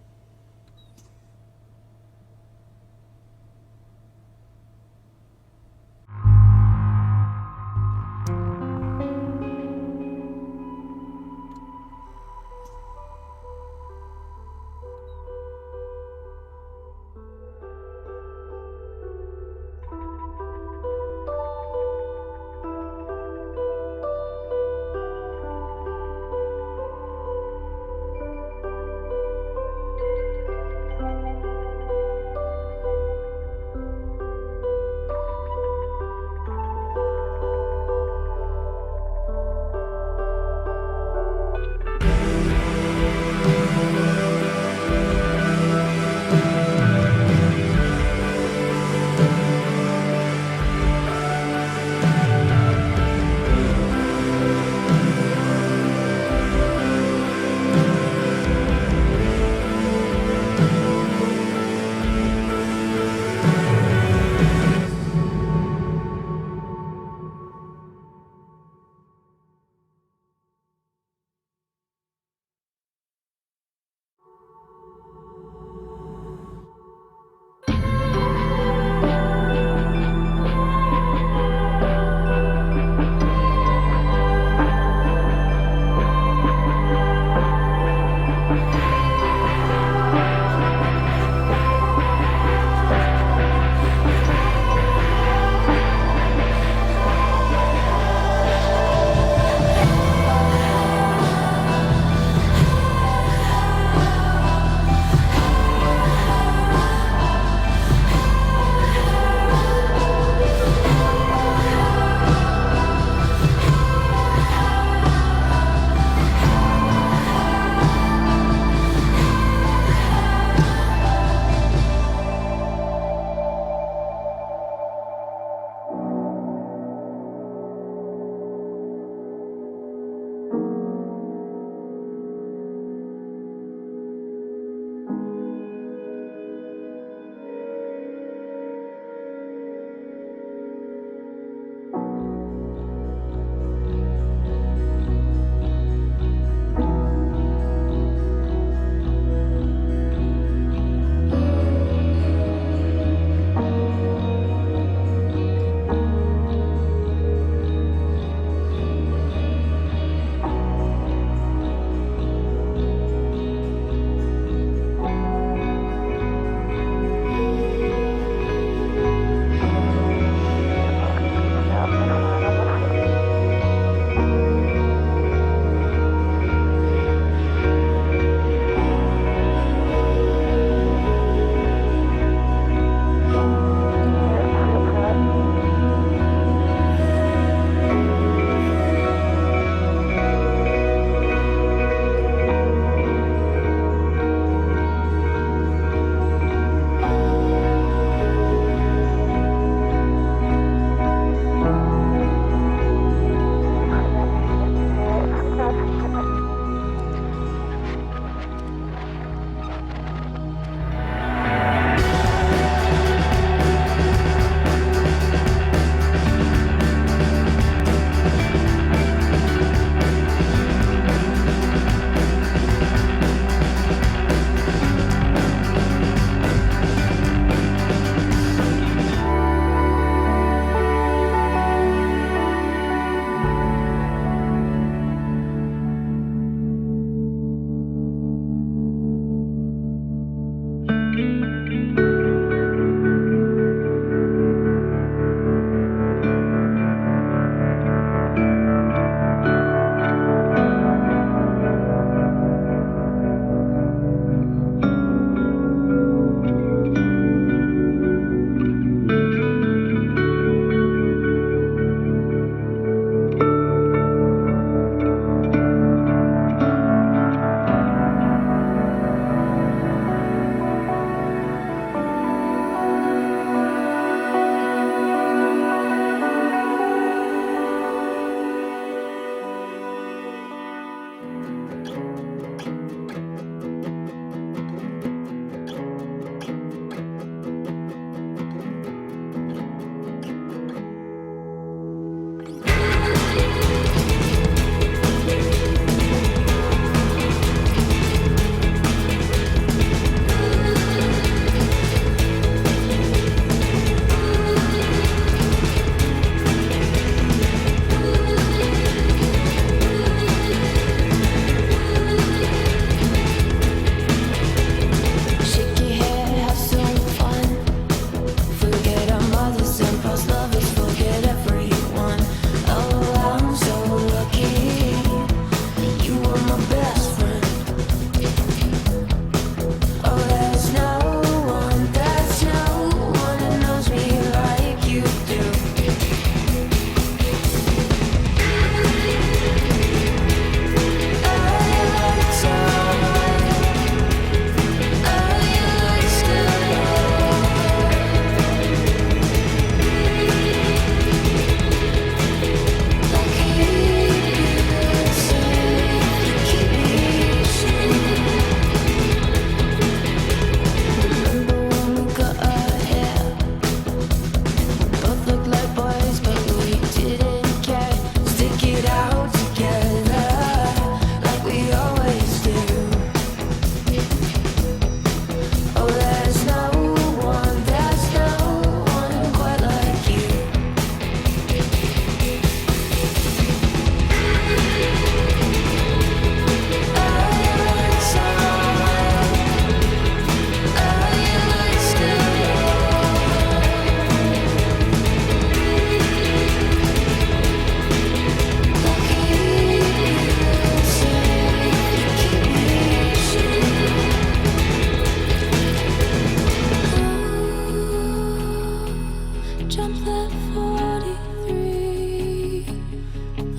jump that 43.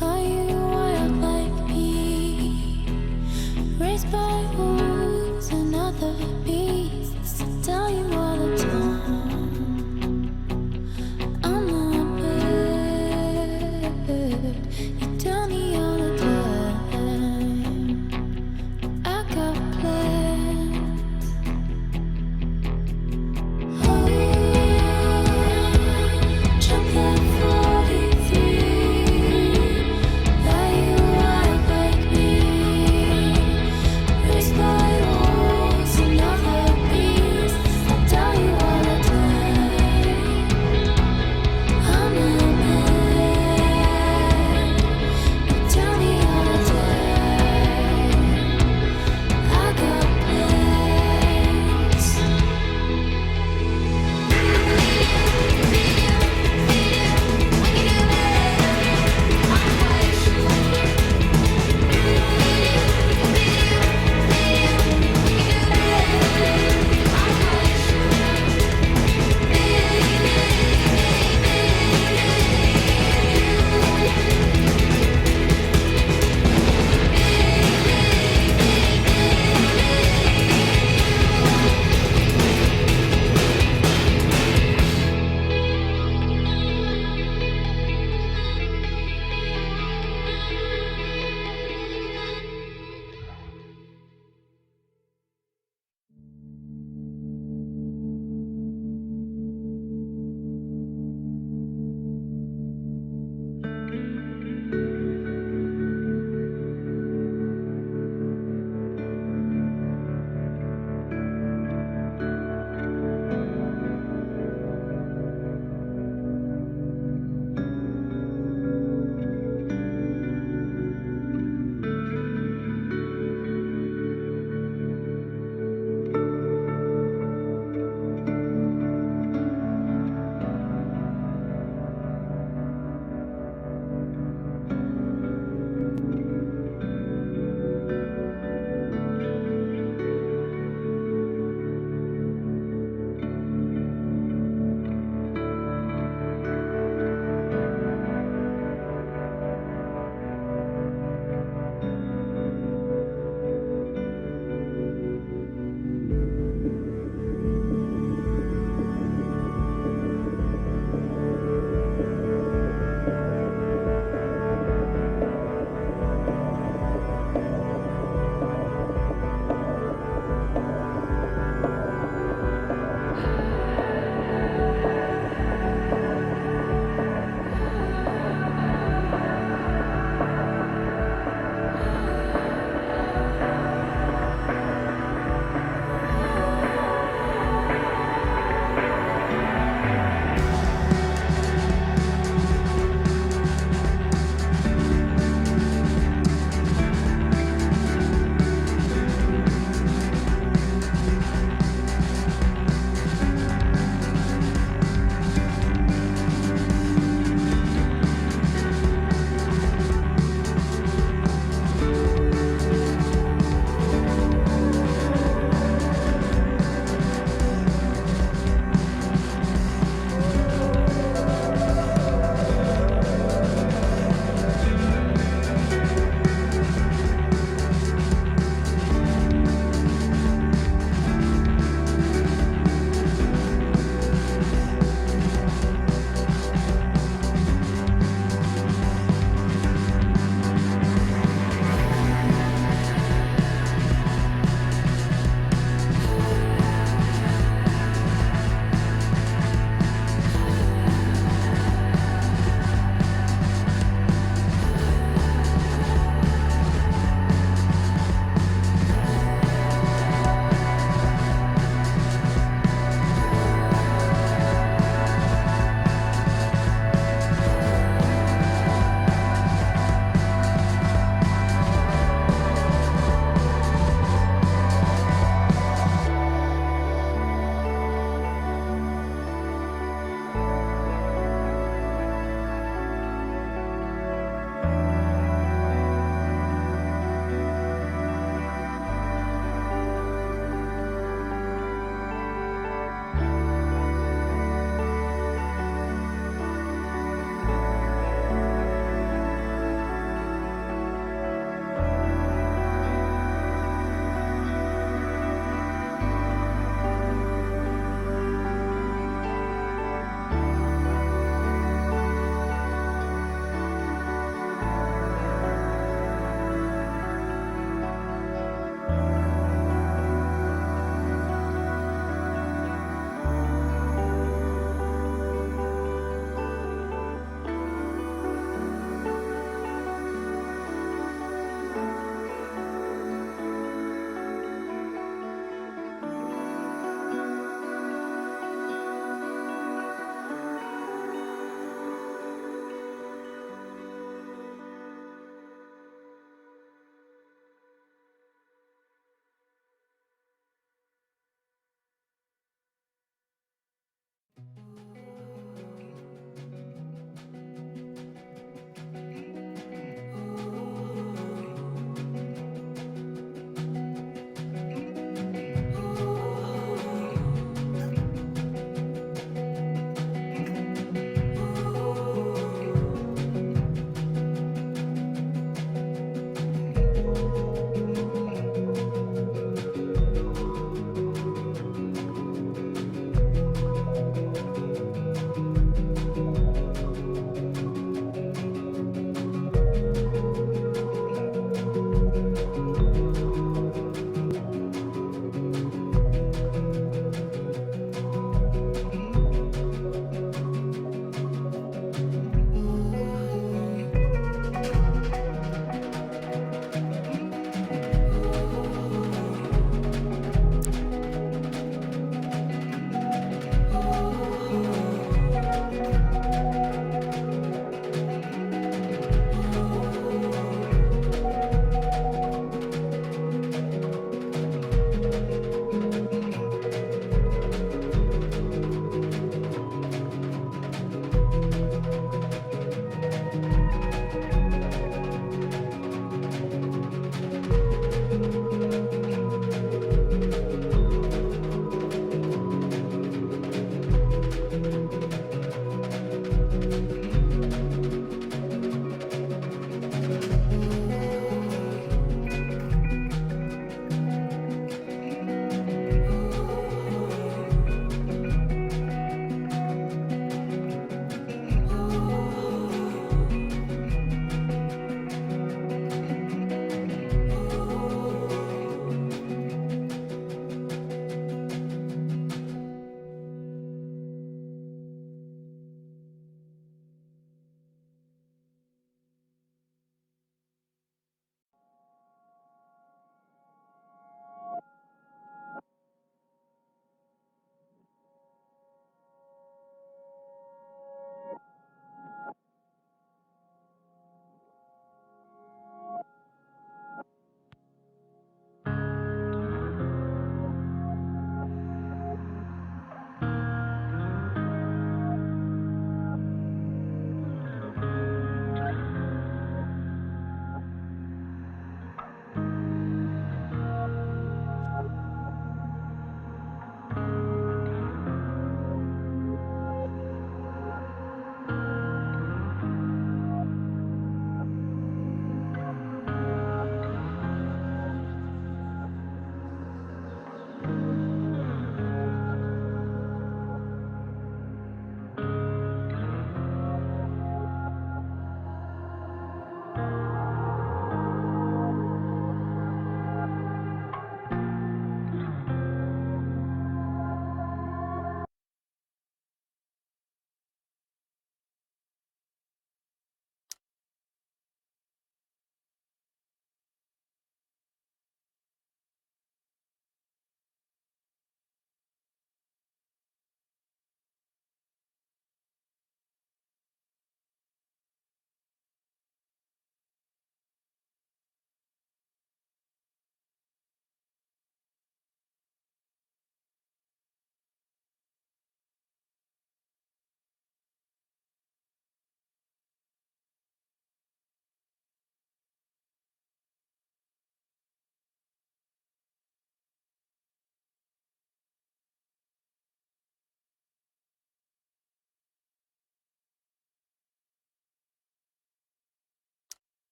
Are you wild like me? Raised by wolves and other beasts. I tell you all the time, I'm not bad. You tell me all the time, I got plans. Oh, jump that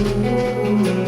you.